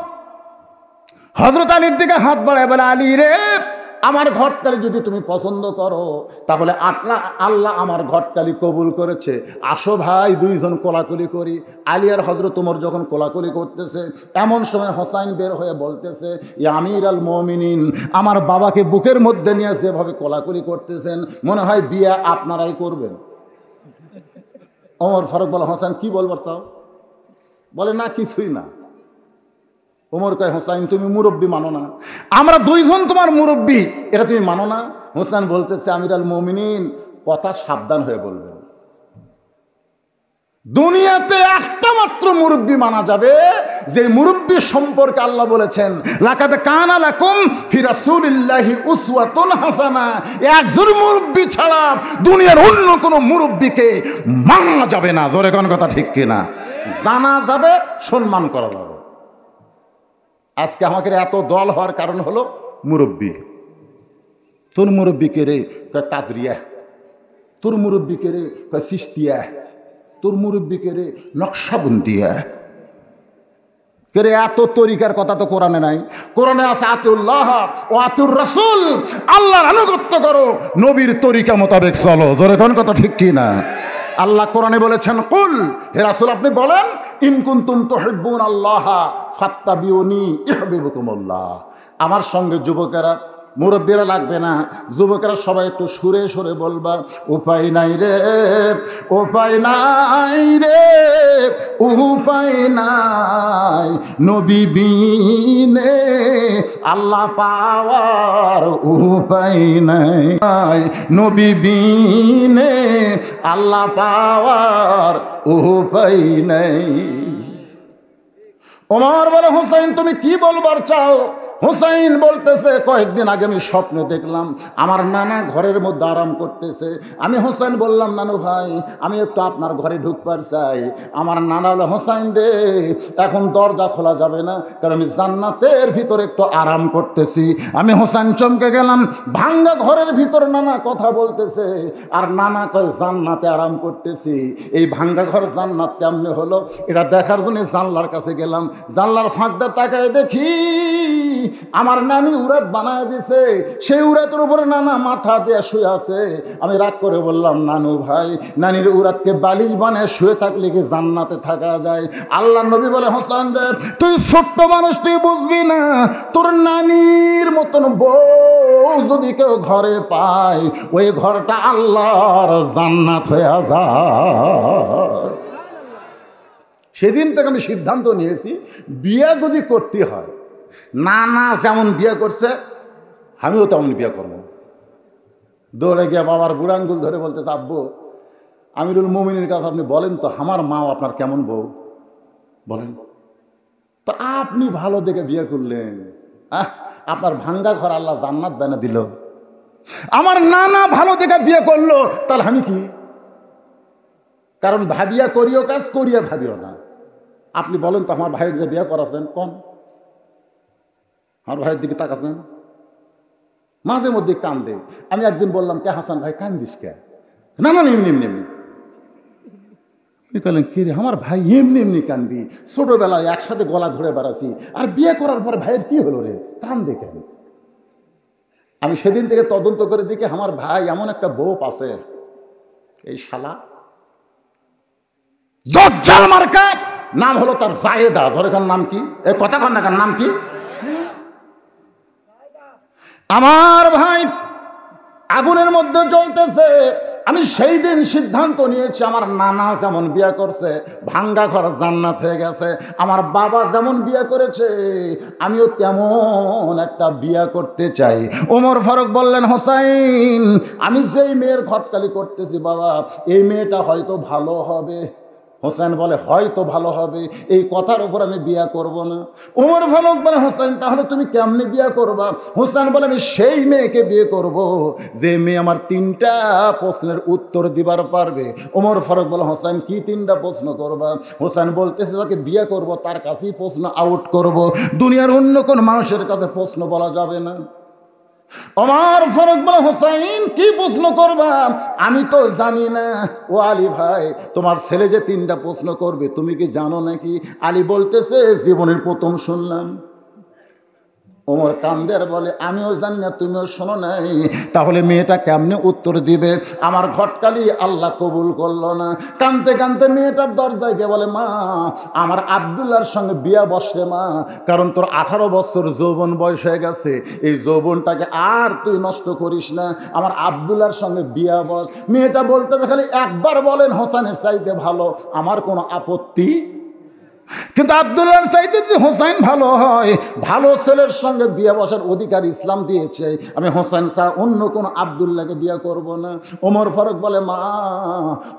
হযরত আলীর দিকে হাত বাড়ায় বলে, আলী রে, আমার ঘটকালি যদি তুমি পছন্দ করো তাহলে আল্লাহ আমার ঘটকালি কবুল করেছে। আসো ভাই, দুইজন কোলাকুলি করি। আলী আর হযরত ওমর যখন কোলাকুলি করতেছে, এমন সময় হোসাইন বের হয়ে বলতেছে, ইয়া আমির আল মুমিনিন, আমার বাবাকে বুকের মধ্যে নিয়ে যেভাবে কোলাকুলি করতেছেন মনে হয় বিয়ে আপনারাই করবেন। ওমর ফারুক বলে, হোসেন কি বলবার চাও? বলে, না কিছুই না। ওমর কয়, হোসাইন তুমি মুরব্বী মানো না? আমরা দুইজন তোমার মুরব্বী, এটা তুমি মানো না? হোসেন বলতেছে, আমির আল মুমিনিন, কথা সাবধান হয়ে বলবেন। দুনিয়াতে একটা মাত্র মুরব্বী মানা যাবে, যে মুরব্বী সম্পর্কে আল্লাহ বলেছেন, লাকাদ কানা লাকুম ফি রাসূলিল্লাহি উসওয়াতুন হাসানা। একজন মুরব্বী ছাড়া দুনিয়ার অন্য কোনো মুরব্বীকে মানা যাবে না। জোরে কোন কথা ঠিক কিনা? জানা যাবে, সম্মান করা যাবে। আজকে আমাকে এত দল হওয়ার কারণ হলো মুরব্বী। তোর মুরব্বীকে রে কয় কাদরিয়া, তোর মুরব্বীকে রে কয় চিশতিয়া, তোর মুরব্বীকে রে নকশাবন্দিয়া। কে এত তরিকার কথা তো কোরআনে নাই। কোরআনে আছে আতিউল্লাহ ও আতিউর রাসূল, আল্লাহর আনুগত্য করো, নবীর তরিকা মোতাবেক চলো। ধরে কোন কথা ঠিক কি না? আল্লাহ কোরআনে বলেছেন, কুল, হে রাসূল আপনি বলেন, ইন কুনতুম তুহিব্বুনাল্লাহ ফাত্তাবিউনি ইউহিব্বুকুমুল্লাহ। আমার সঙ্গে যুবকেরা, মুরব্বীরা লাগবে না, যুবকেরা সবাই একটু সুরে সুরে বলবা, উপায় নাই রে, উপায় নাই রে, উপায় নাই, নবী বিনে আল্লাহ পাওয়ার উপায় নাই, নবী বিনে আল্লাহ পাওয়ার উপায় নাই। ওমর বলে, হুসাইন তুমি কি বলবার চাও? হুসাইন বলতেছে, কয়েকদিন আগে আমি স্বপ্নে দেখলাম আমার নানা ঘরের মধ্যে আরাম করতেছে। আমি হুসাইন বললাম, নানু ভাই আমি একটু আপনার ঘরে ঢুকবার চাই। আমার নানা বলে, হুসাইন রে, এখন দরজা খোলা যাবে না, কারণ আমি জান্নাতের ভিতরে একটু আরাম করতেছি। আমি হুসাইন চমকে গেলাম, ভাঙ্গা ঘরের ভিতর নানা কথা বলতেছে, আর নানা কয় জান্নাতে আরাম করতেছি। এই ভাঙ্গা ঘর জান্নাত কেমনে হলো এটা দেখার জন্য জানলার কাছে গেলাম। জানলার ফাঁকটা তাকায় দেখি আমার নানি উরাত বানায় দিছে, সেই উরাতের উপরে নানা মাথা দিয়ে শুয়ে আছে। আমি রাগ করে বললাম, নানু ভাই, নানির উরাতকে বালিশ বানায় শুয়ে থাকলে কি জান্নাতে থাকা যায়? আল্লাহ নবী বলে, হোসেন রে, তুই ছোট্ট মানুষ, তুই বুঝবি না। তোর নানির মতন বউ যদি কেউ ঘরে পায়, ওই ঘরটা আল্লাহর জান্নাত হয়ে যায়। সেদিন থেকে আমি সিদ্ধান্ত নিয়েছি, বিয়ে যদি করতে হয়, নানা যেমন বিয়ে করছে আমিও তেমন বিয়ে করব। দৌড়ে গিয়ে বাবার বুড়া আঙ্গুল ধরে বলতে, আব্বু, আমিরুল মুমিনের কাছে আপনি বলেন তো, আমার মা আপনার কেমন বউ বলেন তো? আপনি ভালো দেখে বিয়ে করলেন, আপনার ভাঙ্গা ঘর আল্লাহ জান্নাত বানিয়ে দিল। আমার নানা ভালো দেখে বিয়ে করলো, তাহলে আমি কি? কারণ ভাবিয়া করিও কাজ, করিয়া ভাবিও না। আপনি বলেন তো, আমার ভাইয়ের যে বিয়ে করাছেন কোন? আমার ভাইয়ের দিকে তাকাছেন, মাঝে মধ্যে কান্দে। আমি একদিন বললাম, কে হাসান ভাই কান্দিস কে? না না, এমনি এমনি এমনি। বললেন, কি রে, আমার ভাই এমনি এমনি কান্দি, ছোটবেলায় একসাথে গলা ধরে বেড়াচ্ছি, আর বিয়ে করার পরে ভাইয়ের কি হলো রে, কান্দে কেন? আমি সেদিন থেকে তদন্ত করে দেখি, আমার ভাই এমন একটা বউ আছে, এই শালা দজ্জাল মার্কা, নাম হলো তার জায়েদা। ধরে কার নাম কি? এই কথা কন না, কার নাম কি? আমার ভাই আগুনের মধ্যে জ্বলতেছে। আমি সেই দিন সিদ্ধান্ত নিয়েছি, আমার নানা যেমন বিয়ে করছে ভাঙ্গা ঘর জান্নাত হয়ে গেছে, আমার বাবা যেমন বিয়ে করেছে আমিও তেমন একটা বিয়ে করতে চাই। ওমর ফারুক বললেন, হোসাইন আমি যেই মেয়ের ঘটকালি করতেছি বাবা, এই মেয়েটা হয়তো ভালো হবে। হোসেন বলে, হয়তো ভালো হবে, এই কথার উপর আমি বিয়া করব না। ওমর ফারুক বলে, হোসেন তাহলে তুমি কেমনে বিয়া করবা? হোসেন বলে, আমি সেই মেয়েকে বিয়ে করব যে মেয়ে আমার 3টা প্রশ্নের উত্তর দিবার পারবে। ওমর ফারুক বলে, হোসেন কি 3টা প্রশ্ন করবা? হোসেন বলতেছে, তাকে বিয়ে করব, তার কাছেই প্রশ্ন আউট করব, দুনিয়ার অন্য কোন মানুষের কাছে প্রশ্ন বলা যাবে না। ওমর ফারুক বলে, হোসাইন কি প্রশ্ন করবা? আমি তো জানি না। ও আলী ভাই, তোমার ছেলে যে 3টা প্রশ্ন করবে তুমি কি জানো নাকি? আলী বলতেছে, জীবনের প্রথম শুনলাম। ওমর কান্দের বলে, আমিও জানি না, তুমিও শোনো নাই, তাহলে মেয়েটা কেমনে উত্তর দিবে? আমার ঘটকালি আল্লাহ কবুল করলো না। কানতে কানতে মেয়েটার দরজায় গিয়ে বলে, মা আমার আব্দুল্লাহর সঙ্গে বিয়া বসরে মা, কারণ তোর 18 বছর যৌবন বয়স হয়ে গেছে, এই যৌবনটাকে আর তুই নষ্ট করিস না, আমার আব্দুল্লাহর সঙ্গে বিয়া বস। মেয়েটা বলতে খালি একবার বলেন, হোসেনের চাইতে ভালো, আমার কোনো আপত্তি। কিন্তু আব্দুল্লাহর চাইতে যদি হোসাইন ভালো হয়, ভালো ছেলের সঙ্গে বিয়ে বসার অধিকার ইসলাম দিয়েছে, আমি হোসেন ছাড়া অন্য কোনো আব্দুল্লাহকে বিয়ে করব না। ওমর ফারুক বলে, মা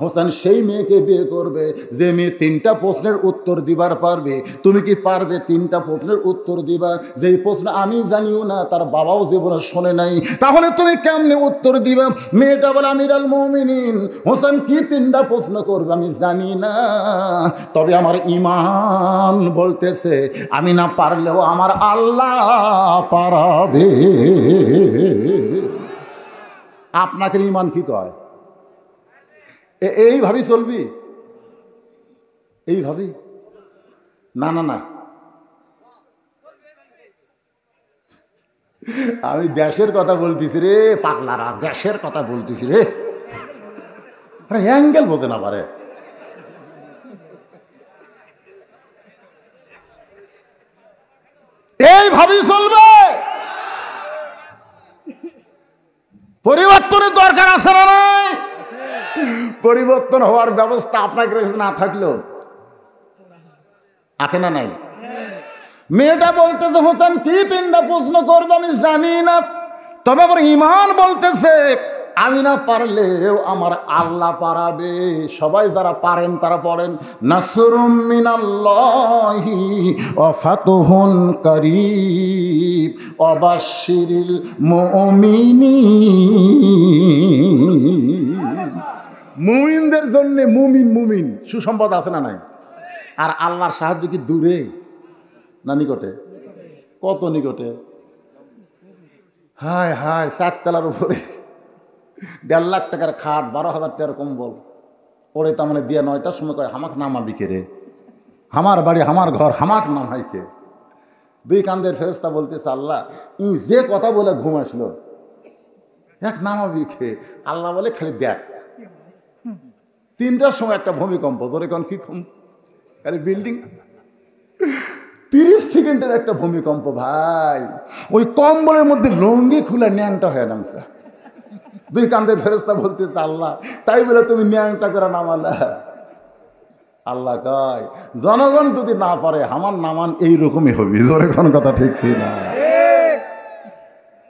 হোসেন সেই মেয়েকে বিয়ে করবে যে মেয়ে 3টা প্রশ্নের উত্তর দিবার পারবে। তুমি কি পারবে 3টা প্রশ্নের উত্তর দিবা? যেই প্রশ্ন আমি জানিও না, তার বাবাও জীবনে শোনে নাই, তাহলে তুমি কেমনে উত্তর দিবা? মেয়েটা বলে, আমিরুল মুমিনিন হোসেন কি 3টা প্রশ্ন করবে আমি জানি না, তবে আমার ঈমান বলতেছে আমি না পারলেও আমার আল্লাহ পারাবে। আপনাকে ঈমান কি কয়? এইভাবেই চলবি? এইভাবেই? না না না, আমি দেশের কথা বলতেছি রে পাগলারা, দেশের কথা বলতেছি রে। অ্যাঙ্গেল বোঝে না পারে। এইভাবেই চলবে। পরিবর্তনের দরকার আছে না নাই? পরিবর্তন হওয়ার ব্যবস্থা আপনাকে না থাকলেও আছে না নাই? মেয়েটা বলতেছে, হোসেন কি 3টা প্রশ্ন করবে আমি জানি না, তবে আমার ঈমান বলতেছে আমি না পারলেও আমার আল্লাহ পারাবে। সবাই যারা পারেন তারা পড়েন, নাসরুম মিনাল্লাহি ওয়া ফাতহুন কারীব ওয়া বাশশিরিল মুমিনিন। মুমিনদের জন্য মুমিন সুসংবাদ আছে না নাই? আর আল্লাহর সাহায্য কি দূরে না নিকটে? কত নিকটে! হায় হায়, 4 তলার উপরে 1.5 লাখ টাকার খাট, 12,000 টাকার কম্বল ওরে, তার মানে দিয়ে 9টার সময় কয় হামাক নামাবি কে রে, আমার বাড়ি আমার ঘর, হামাক নামাই কে? 2 কান্দের ফেরেশতা বলতেছে, আল্লাহ যে কথা বলে ঘুম আসলো, এক নামাবি কে? আল্লাহ বলে, খালি দেখ। 3টার সময় একটা ভূমিকম্প, ধরে কোন কি খালি বিল্ডিং, 30 সেকেন্ডের একটা ভূমিকম্প ভাই, ওই কম্বলের মধ্যে লুঙ্গি খুলে ন্যাংটা হয়ে নামছে। 2 কান্দের ফেরেশতা বলতেছে, আল্লাহ তাই বলে তুমি ন্যাংটা করে নামালা? আল্লাহ কয়, জনগণ যদি না পারে আমার নামান এইরকমই হবে। জোরে কোন কথা ঠিক কি না?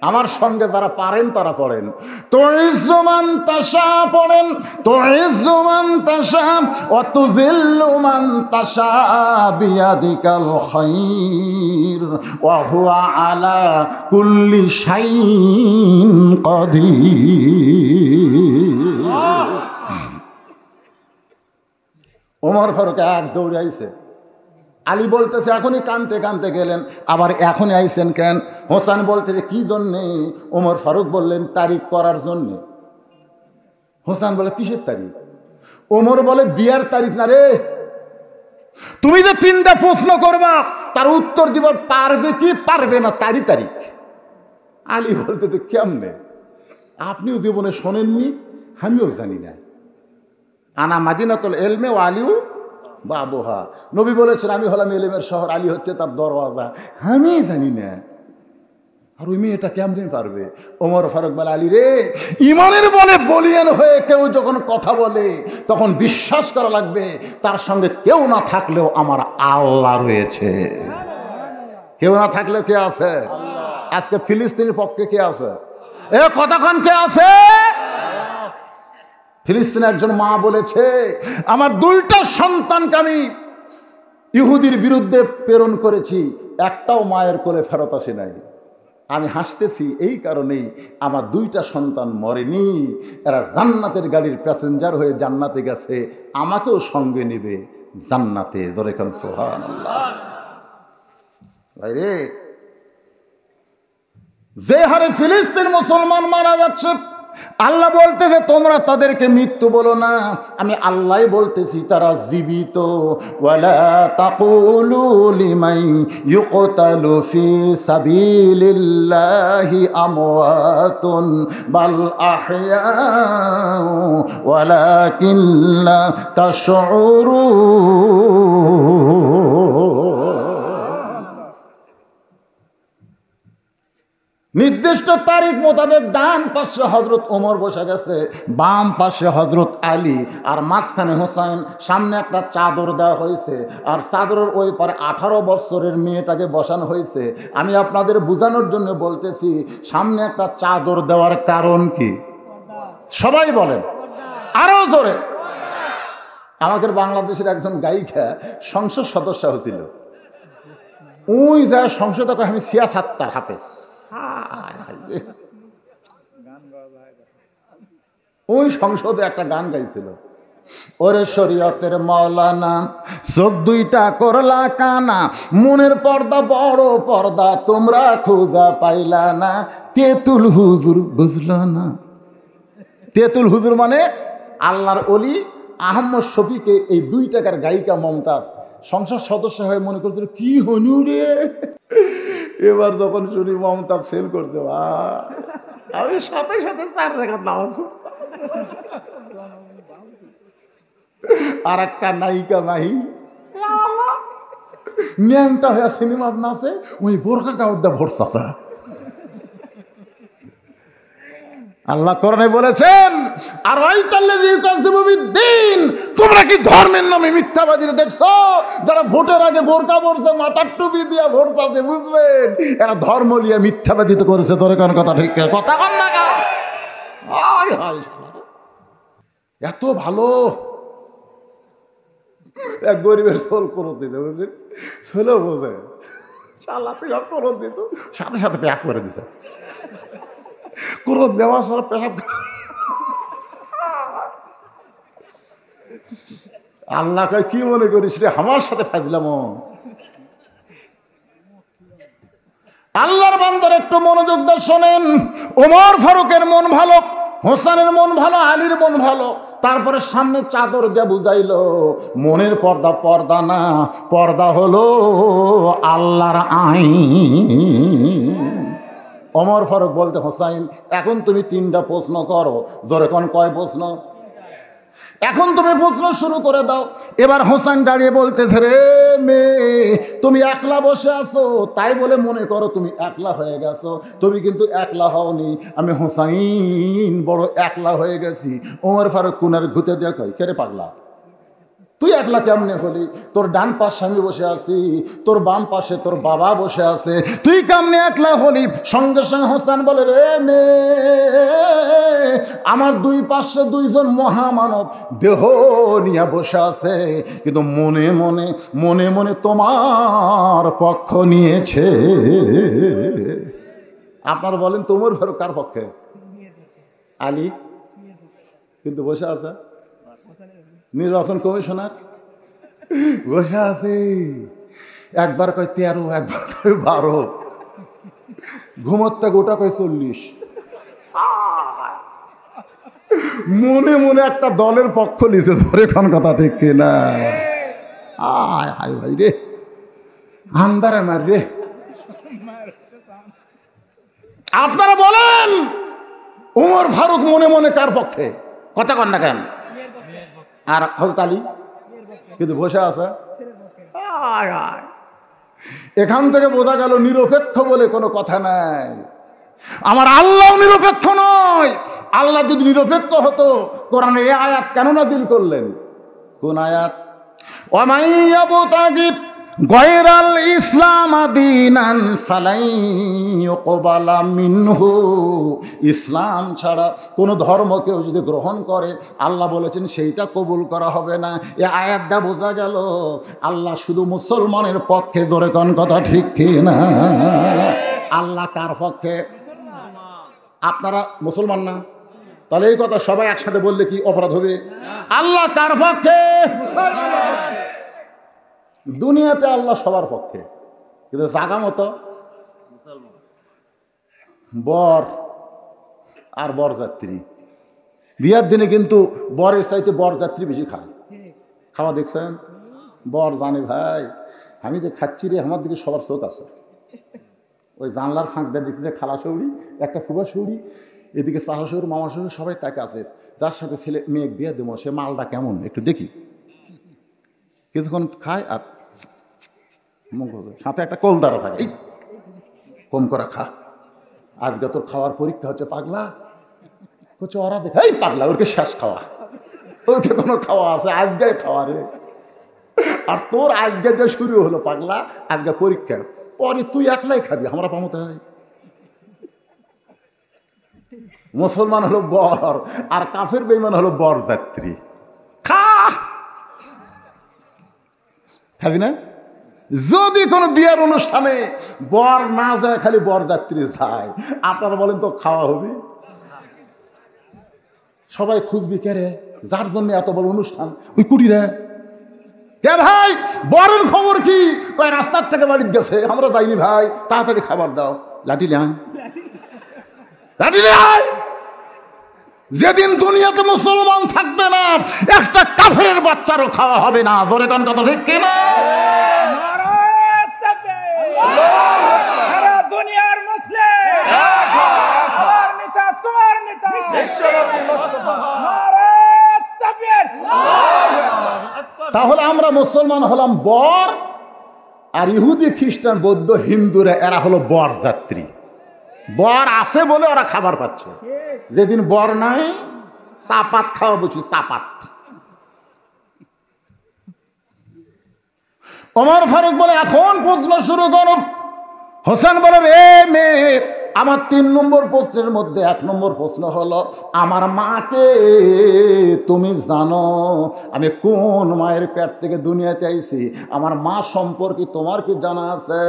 আমার সঙ্গে যারা পারেন তারা পড়েন, তুইজ্জুমান তাশা পড়েন, তুইজ্জুমান তাশা ওয়া তুযিল্লু মান তাশা বিয়াদিকাল খায়র ওয়া হুয়া আলা কুল্লি শাইইন কাদির। ওমর ফারুক এক দৌড়ে আইছে। আলী বলতেছে, এখনই কানতে কানতে গেলেন, আবার এখনই আইছেন কেন? হোসেন বলতেছে, কি জন্যে? ওমর ফারুক বললেন, তারিখ করার জন্যে। হোসেন বলে, কিসের তারিখ? ওমর বলে, বিয়ার তারিখ না রে, তুমি যে 3টা প্রশ্ন করবা তার উত্তর দিব পারবে কি পারবে না তারই তারিখ। আলী বলতেছে, কেমনে? আপনিও জীবনে শোনেননি, আমিও জানি না। আনা মাদিনাতুল ইলমি ওয়া আলিউ বাবুহা, নবী বলেছেন আমি হলাম ইলমের শহর, আলী হচ্ছে তার দরওয়াজা, আমি জানি না। আর ওই মেয়েটা কেমন পারবে? ওমর ফারুক বলে, আলী রে, ইমানের বলে বলিয়ান হয়ে কেউ যখন কথা বলে তখন বিশ্বাস করা লাগবে তার সঙ্গে কেউ না থাকলেও আমার আল্লাহ রয়েছে। কেউ না থাকলেও কে আছে? আজকে ফিলিস্তিনের পক্ষে কে আছে? এ কতক্ষণ কে আছে? ফিলিস্তিনে একজন মা বলেছে, আমার 2টা সন্তানকে আমি ইহুদির বিরুদ্ধে প্রেরণ করেছি, একটাও মায়ের কোলে ফেরত আসে নাই। আমি হাসতেছি এই কারণেই, আমার 2টা সন্তান মরেনি, এরা জান্নাতের গাড়ির প্যাসেঞ্জার হয়ে জান্নাতে গেছে, আমাকেও সঙ্গে নেবে জান্নাতে। ধরে খান সুবহানাল্লাহ। ভাইরে, যে হারে ফিলিস্তিন মুসলমান মারা যাচ্ছে, আল্লাহ বলতেছে তোমরা তাদেরকে মৃত্যু বলো না, আমি আল্লাহ বলতেছি তারা জীবিত। ওয়ালা তাকুলু লিমান ইউকতালু ফি সাবিলিল্লাহি আমওয়াতুন বাল আহইয়াউ ওয়ালাকিন লা তাশউরুন। নির্দিষ্ট তারিখ মোতাবেক ডান পাশে হজরত ওমর বসে গেছে, বাম পাশে হজরত আলী, আর মাঝখানে হোসাইন। সামনে একটা চাদর দেওয়া হয়েছে, আর চাদরের ওই পারে 18 বছরের মেয়েটাকে বসানো হয়েছে। আমি আপনাদের বোঝানোর জন্য বলতেছি, সামনে একটা চাদর দেওয়ার কারণ কি? সবাই বলেন আরো জোরে। আমাদের বাংলাদেশের একজন গায়িকা সংসদ সদস্য হয়েছিল, ওই যা সংসদ আমি সিয়াসাত্তার হাফেজ, ওই সংসদে একটা গান গাইছিল, ওরে শরীয়তের মাওলানা চোখ 2টা করলা কানা, মনের পর্দা বড় পর্দা তোমরা খোঁজা পাইলা না, তেতুল হুজুর বুঝল না। তেতুল হুজুর মানে আল্লাহর ওলি আহমদ শফিকে এই 2 টাকার গায়িকা মমতাজ সংসদ সদস্য হয়ে মনে করছিল কি হনু রে। এবার যখন শুনি মমতাজ ফেল করতে, আমি সাথে সাথে 4 রেখাত নামাজ। আর একটা নায়িকা মাহি ন্যাংটা হয়ে সিনেমার নাচে, ওই বোরকা কাউদা ভরসা। আল্লাহ কোরআনে বলেছেন, আর তোমরা কি ধর্মের নামে মিথ্যাবাদীরা দেখছো? যারা ভোটের আগে বোরকা পরছে, মাথার টুপি দিয়া ভোট চাচ্ছে, বুঝবেন এরা ধর্ম নিয়ে মিথ্যাবাদিত করেছে। তোর কোন কথা ঠিক, কথা কন না। এত ভালো এক গরিবের সোল করত দিতে, বুঝলেন, সোলও বোঝে, করত দিত, সাথে সাথে প্যাক করে দিছে। করত দেওয়া সারা প্যাক। আল্লাহ কয় কি মনে করিস রে, আমার সাথে ফাজলাম। আল্লাহর বান্দার একটু মনোযোগ দিয়ে শোনেন। ওমর ফারুকের মন ভালো, হোসেনের মন ভালো, আলীর মন ভালো। তারপরে সামনে চাদর দিয়ে বুঝাইল মনের পর্দা পর্দা না, পর্দা হলো আল্লাহর আইন। ওমর ফারুক বলতে, হোসাইন এখন তুমি 3টা প্রশ্ন করো। জোরে কোন কয় প্রশ্ন? এখন তুমি প্রশ্ন শুরু করে দাও। এবার হোসেন দাঁড়িয়ে বলতেছে, রে মেয়ে তুমি একলা বসে আছো, তাই বলে মনে করো তুমি একলা হয়ে গেছো। তুমি কিন্তু একলা হওনি, আমি হোসাইন বড় একলা হয়ে গেছি। ওমর ফারুক কুনার ঘুতে দিয়ে কয়, কে রে পাগলা, তুই একলা কেমনে হলি? তোর ডান পাশে আমি বসে আছি, তোর বাম পাশে তোর বাবা বসে আছে, তুই কেমনে একলা হলি? সঙ্গে সঙ্গে হোসেন বলে, রে মেয়ে আমার 2 পাশে 2 জন মহামানব দেহ নিয়ে বসে আছে, কিন্তু মনে মনে মনে মনে তোমার পক্ষ নিয়েছে। আপনারা বলেন তোমার ফারুক কার পক্ষে? আলী, কিন্তু বসে আছে নির্বাচন কমিশনার বসে আছে। একবার কয় 13, একবার কয় 12, ঘুমোতে গোটা কয় 40। মনে মনে একটা দলের পক্ষ নিছে। ধরে কোন কথা ঠিক কিনা? আয় হায় ভাই রে, আন্দারে মার রে। আপনারা বলেন ওমর ফারুক মনে মনে কার পক্ষে? কথা কন না কেন? আর হযরত আলী কিন্তু বসে আছে। এখান থেকে বোঝা গেল নিরপেক্ষ বলে কোনো কথা নাই। আমার আল্লাহ নিরপেক্ষ নয়। আল্লাহ যদি নিরপেক্ষ হতো কোরআনে এই আয়াত কেন নাযিল করলেন? কোন আয়াত? ওয়ামাইয়াবতাগি গায়রাল ইসলাম দীনান ফালাই ইউকবালা মিনহু। ইসলাম ছাড়া কোনো ধর্ম কেউ যদি গ্রহণ করে আল্লাহ বলেছেন সেইটা কবুল করা হবে না। এ আয়াত দা বোঝা গেল আল্লাহ শুধু মুসলমানের পক্ষে। ধরে কোন কথা ঠিক কি না? আল্লাহ কার পক্ষে? আপনারা মুসলমান না? তাহলে এই কথা সবাই একসাথে বললে কি অপরাধ হবে? আল্লাহ কার পক্ষে? দুনিয়াতে আল্লাহ সবার পক্ষে, কিন্তু জাগা মতো বর আর বরযাত্রী। বিয়ার দিনে কিন্তু বরের চাইতে বরযাত্রী বেশি খায়। খাওয়া দেখছেন? বর জানে ভাই আমি যে খাচ্ছি রে, আমার দিকে সবার চোখ আছে। ওই জানলার ফাঁক দিয়ে দেখতেছে খালা শৌরি, একটা ফুবা শৌরি, এদিকে চাচা শৌর, মামা শৌর, সবাই তাকে আছে। যার সাথে ছেলে মেয়ে বিয়ে দেবো সে মালটা কেমন একটু দেখি। কিছুক্ষণ খায় আর সাথে একটা কলদারা থাকে, কম করে খা, আজকে তোর খাওয়ার পরীক্ষা হচ্ছে পাগলা। করছে ওরা দেখে এই পাগলা, ওকে শেষ খাওয়া, ওকে কোনো খাওয়া আছে আজকে খাওয়া রে। আর তোর আজকে যে শুরু হলো পাগলা, আজকে পরীক্ষা, পরে তুই একলাই খাবি, আমরা পামতে হয়। মুসলমান হলো বর আর কাফের বেঈমান হলো বরযাত্রী। খা খাবি না? যদি কোনো বিয়ের অনুষ্ঠানে বর না যায়, খালি বরযাত্রী যায়, আপনারা বলেন তো খাওয়া হবে? সবাই খুঁজবি কে রে, যার জন্য এত বড় অনুষ্ঠান, ওই কুটিরা কে ভাই, বরের খবর কি? কয় রাস্তার থেকে বাড়িতে গেছে, আমরা যাইনি ভাই, তাড়াতাড়ি খাবার দাও। লাঠি লাই, লাঠি লাই। যেদিন দুনিয়াতে মুসলমান থাকবে না, একটা কাফেরের বাচ্চারও খাওয়া হবে না। ধরে টান কথা ঠিক কিনা? দুনিয়ার মুসলিম আমার নেতা, তোমার নেতা, তাহলে আমরা মুসলমান হলাম বর, আর ইহুদি খ্রিস্টান বৌদ্ধ হিন্দুরা এরা হলো বরযাত্রী। বর আছে বলে ওরা খাবার পাচ্ছে, যেদিন বর নাই চাপাত খাওয়া বুঝি, চাপাত। ওমর ফারুক বলে এখন প্রশ্ন শুরু করো। হোসেন বলে রে মেয়ে, আমার 3 নম্বর প্রশ্নের মধ্যে 1 নম্বর প্রশ্ন হলো আমার মাকে তুমি জানো? আমি কোন মায়ের পেট থেকে দুনিয়াতে আইছি? আমার মা সম্পর্কে তোমার কি জানা আছে?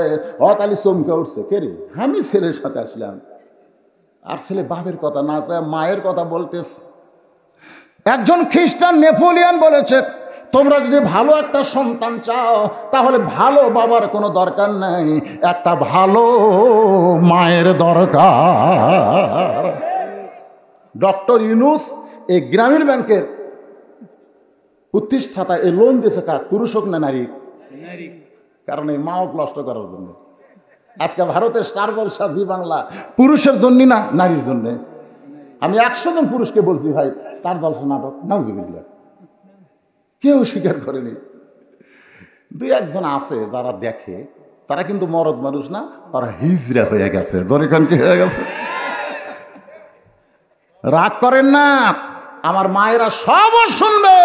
তাহলে চমকে উঠছে, কে রে? আমি ছেলের সাথে আসলাম, আর ছেলে বাপের কথা না কয়ে মায়ের কথা বলতেছে। একজন খ্রিস্টান নেপোলিয়ন বলেছে তোমরা যদি ভালো একটা সন্তান চাও তাহলে ভালো বাবার কোনো দরকার নাই, একটা ভালো মায়ের দরকার। ডক্টর ইউনুস এই গ্রামীণ ব্যাংকের প্রতিষ্ঠাতা, এই লোন দিয়েছে কার? পুরুষ হোক না নারী? কারণ এই মাও নষ্ট করার জন্য। আজকে ভারতের স্টার জলসা জি বাংলা পুরুষের জন্য না, নারীর জন্য। আমি 100 জন পুরুষকে বলছি ভাই স্টার জলসা নাটক নাউজুবিল্লাহ, কেউ স্বীকার করেনি। 2-1 জন আছে যারা দেখে, তারা কিন্তু মরদ মানুষ না, তারা হিজড়া হয়ে গেছে। জরিখান কি হয়ে গেছে? রাগ করেন না, আমার মায়েরা সব শুনবে,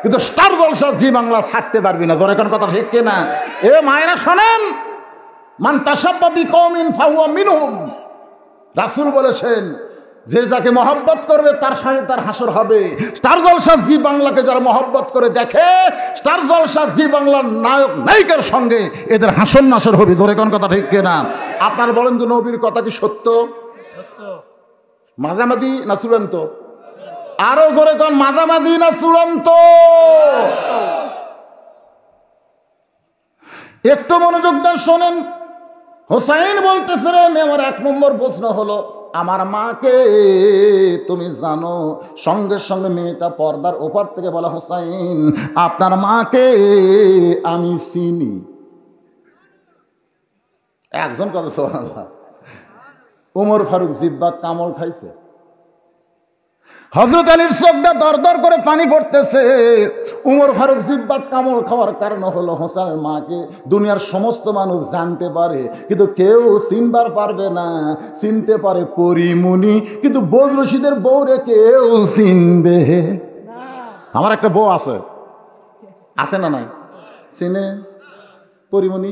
কিন্তু স্টার জলসা জি বাংলা ছাড়তে পারবি না। জরিখান কথা ঠিক কিনা? এ মায়েরা শোনেন, মান তাসাব্বা বিকওমিন ফাহুয়া মিনহুম। রাসূল বলেছেন যে যাকে মহব্বত করবে তার সাথে তার হাসর হবে। স্টার জলসা জি বাংলাকে যারা মহব্বত করে দেখে, স্টার জলসা জি বাংলার নায়ক নায়িকার সঙ্গে এদের হাসর নাসর হবে। ধরে কোন কথা ঠিক কিনা? আপনার বলেন তো নবীর কথা কি সত্য? মাঝামাঝি না চূড়ান্ত? আরো ধরে কোন মাঝামাঝি না চূড়ান্ত? একটু মনোযোগ দিয়ে শোনেন। হোসাইন বলতেছে রে আমার 1 নম্বর প্রশ্ন হলো আমার মাকে তুমি জানো? সঙ্গে সঙ্গে মেয়েটা পর্দার ওপার থেকে বলা হোসাইন আপনার মাকে আমি চিনি। একজন কথা সুবহানাল্লাহ। ওমর ফারুক জিব্বাত কামড় খাইছে, হযরত আলীর চোখটা দরদর করে পানি পড়তেছে। উমর ফারুক জিব্বাত কামড় খাওয়ার কারণ হলো হোসেনের মাকে দুনিয়ার সমস্ত মানুষ জানতে পারে, কিন্তু কেউ চিনবার পারবে না। চিনতে পারে পরিমণি, কিন্তু বোজ রশিদের বউরে কেউ চিনবে। আমার একটা বউ আছে, আছে না নাই? চিনে পরিমণি?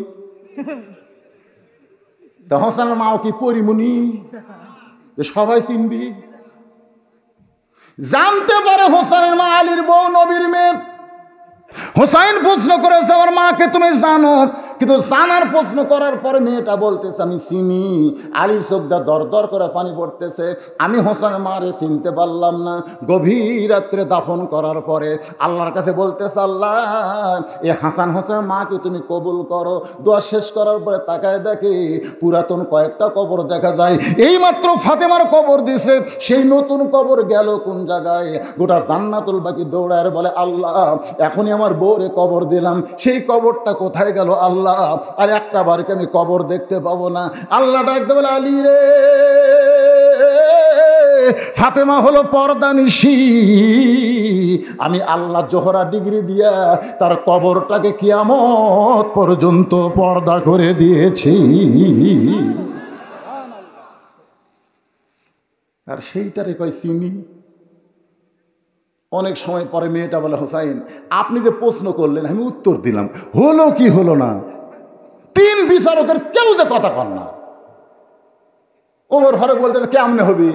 তা হোসেনের মাও কি পরিমণি? সবাই চিনবি? জানতে পারে হোসেনের মা আলীর বউ, নবীর মেয়ে। হোসাইন প্রশ্ন করেছে আমার মাকে তুমি জানো, কিন্তু জানার প্রশ্ন করার পরে মেয়েটা বলতেছে আমি চিনি। আলীর চোখটা দর দর করে পানি পড়তেছে। আমি হোসেনের মারে চিনতে পারলাম না। গভীর রাত্রে দাফন করার পরে আল্লাহর কাছে বলতেছে আল্লাহ এ হাসান হোসেনের মাকে তুমি কবুল করো। দোয়া শেষ করার পরে তাকায় দেখে পুরাতন কয়েকটা কবর দেখা যায়। এইমাত্র ফাতেমার কবর দিছে, সেই নতুন কবর গেল কোন জায়গায়? গোটা জান্নাতুল বাকি দৌড়ায় বলে আল্লাহ এখনই আমার বউরে কবর দিলাম, সেই কবরটা কোথায় গেল আল্লাহ? আর একটা বারকে আমি কবর দেখতে পাবো না। আল্লাহ ডাকতে বলে আলী রে, ফাতেমা হলো পর্দানিশী। আমি আল্লাহ জোহরা ডিগ্রি দিয়া তার কবরটাকে কিয়ামত পর্যন্ত পর্দা করে দিয়েছি। আর সেইটারে কয় চিনি। অনেক সময় পরে মেয়েটা বলে হোসাইন আপনি যে প্রশ্ন করলেন আমি উত্তর দিলাম, হলো কি হলো না? 3 বিচারকের কেউ যে কথা কর না। ওমর ফারুক বলতে কেমনে হবি?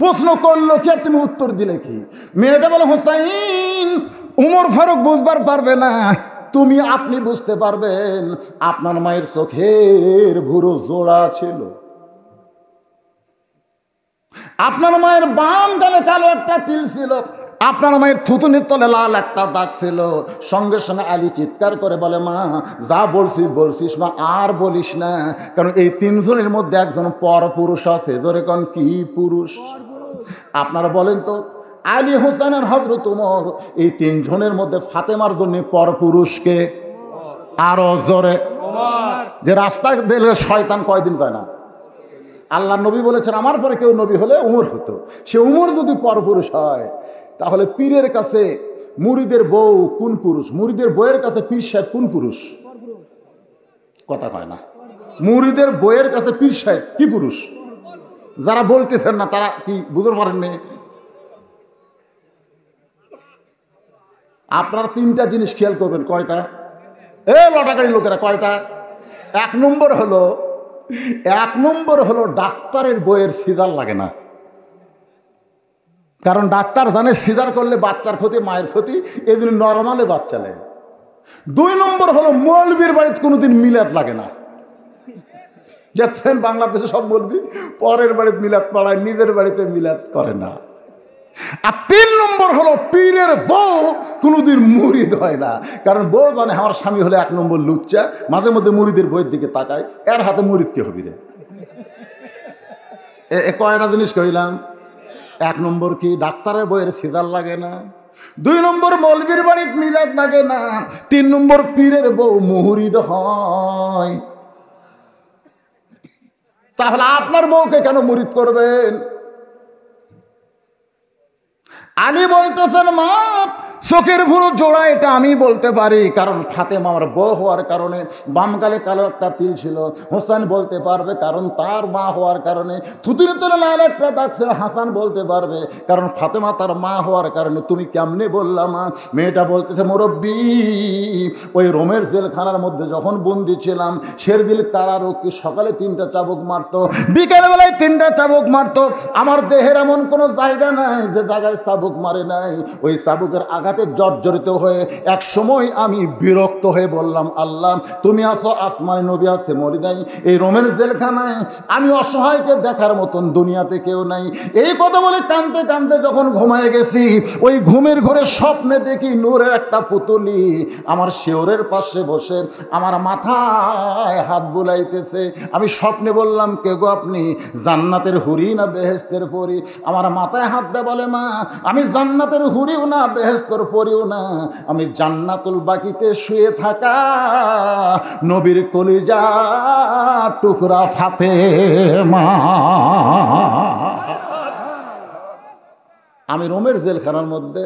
প্রশ্ন করলো কি আর তুমি উত্তর দিলে কি? মেয়েটা বলে হোসাইন উমর ফারুক বুঝবার পারবে না, আপনি বুঝতে পারবেন। আপনার মায়ের চোখের ভুরু জোড়া ছিল, আপনার মায়ের বাম গালে কালো একটা তিল ছিল, আপনার মায়ের থুতুনির তলে লাল একটা দাগ ছিল। সঙ্গে সঙ্গে আলী চিৎকার করে বলে মা যা বলছিস মা আর বলিস না, কারণ এই 3 জনের মধ্যে একজন পর পুরুষ আছে। ধরে কোন কি পুরুষ? আপনারা বলেন তো আলী হোসেন আর হযরত ওমর এই 3 জনের মধ্যে ফাতেমার জন্য পর পুরুষকে? আরো জোরে। যে রাস্তা দিলে শয়তান কয়দিন যায় না। আল্লাহ নবী বলেছেন আমার পরে কেউ নবী হলে উমর হতো। সে উমর যদি পরপুরুষ হয় তাহলে পীরের কাছে মুরিদের বউ কোন পুরুষ? মুরিদের বউয়ের কাছে পীর সাহেব কোন পুরুষ? কথা কয় না। মুরিদের বউয়ের কাছে পীর সাহেব কি পুরুষ? যারা বলতেছেন না তারা কি বুঝতে পারেননি? আপনারা 3টা জিনিস খেয়াল করবেন। কয়টা? লটাকারী লোকেরা কয়টা? 1 নম্বর হলো ডাক্তারের বইয়ের সিজার লাগে না, কারণ ডাক্তার জানে সিজার করলে বাচ্চার ক্ষতি, মায়ের ক্ষতি, এই জন্য নর্মালে বাচ্চা নেয়। 2 নম্বর হলো মৌলবীর বাড়িতে কোনোদিন মিলাদ লাগে না। দেখছেন বাংলাদেশে সব মৌলবী পরের বাড়িতে মিলাদ পড়ায়, নিজের বাড়িতে মিলাদ করে না। আর 3 নম্বর হলো পীরের বউ কোনোদিন মুরিদ হয় না, কারণ বউ জানে আমার স্বামী হলে 1 নম্বর লুচ্চা, মাঝে মধ্যে মুরিদের বইয়ের দিকে তাকায়, এর হাতে মুরিদ কে হবি রে? কয়টা জিনিস কইলাম। 1 নম্বর কি ডাক্তারের বইয়ের সিজার লাগে না, 2 নম্বর মৌলবীর বাড়িতে মিলাদ লাগে না, 3 নম্বর পীরের বউ মুরিদ হয়। তাহলে আপনার বউকে কেন মুরিদ করবেন? আলী বলতেছেন মা চোখের ভুরু জোড়া এটা আমি বলতে পারি, কারণ ফাতেমা আমার বউ হওয়ার কারণে বাম গালে কালো একটা তিল ছিল। হোসেন বলতে পারবে কারণ তার মা হওয়ার কারণে থুতুর তলে লাল একটা দাগ ছিল। হাসান বলতে পারবে কারণ ফাতেমা তার মা হওয়ার কারণে। তুমি কেমনে বললাম? মা মেয়েটা বলতেছে মুরব্বী ওই রোমের জেলখানার মধ্যে যখন বন্দি ছিলাম, শেরদিল কারারক্ষী সকালে 3টা চাবুক মারত, বিকেলবেলায় 3টা চাবুক মারত। আমার দেহের এমন কোনো জায়গা নাই যে জায়গায় চাবুক মারে নাই। ওই চাবুকের আঘাতে জর্জরিত হয়ে এক সময় আমি বিরক্ত হয়ে বললাম আল্লাহ তুমি আসো, আসমানে নবী আছে মরিদাই, এই রোমের জেলখানায় আমি অসহায়কে দেখার মতন দুনিয়াতে কেউ নাই। এই কথা বলে কাঁদতে কাঁদতে যখন ঘুমায় গেছি, ওই ঘুমের ঘরে স্বপ্নে দেখি নূরের একটা পুতুলি আমার শিওরের পাশে বসে আমার মাথায় হাত বুলাইতেছে। আমি স্বপ্নে বললাম কে গো আপনি? জান্নাতের হুরি না বেহেশতের পরি? আমার মাথায় হাত দেয় বলে মা আমি জান্নাতের হুরিও না বেহেশতের পরিও না, আমি জান্নাতুল বাকিতে শুয়ে থাকা নবীর কলিজা টুকরা ফাতেমা। আমি রোমের জেলখানার মধ্যে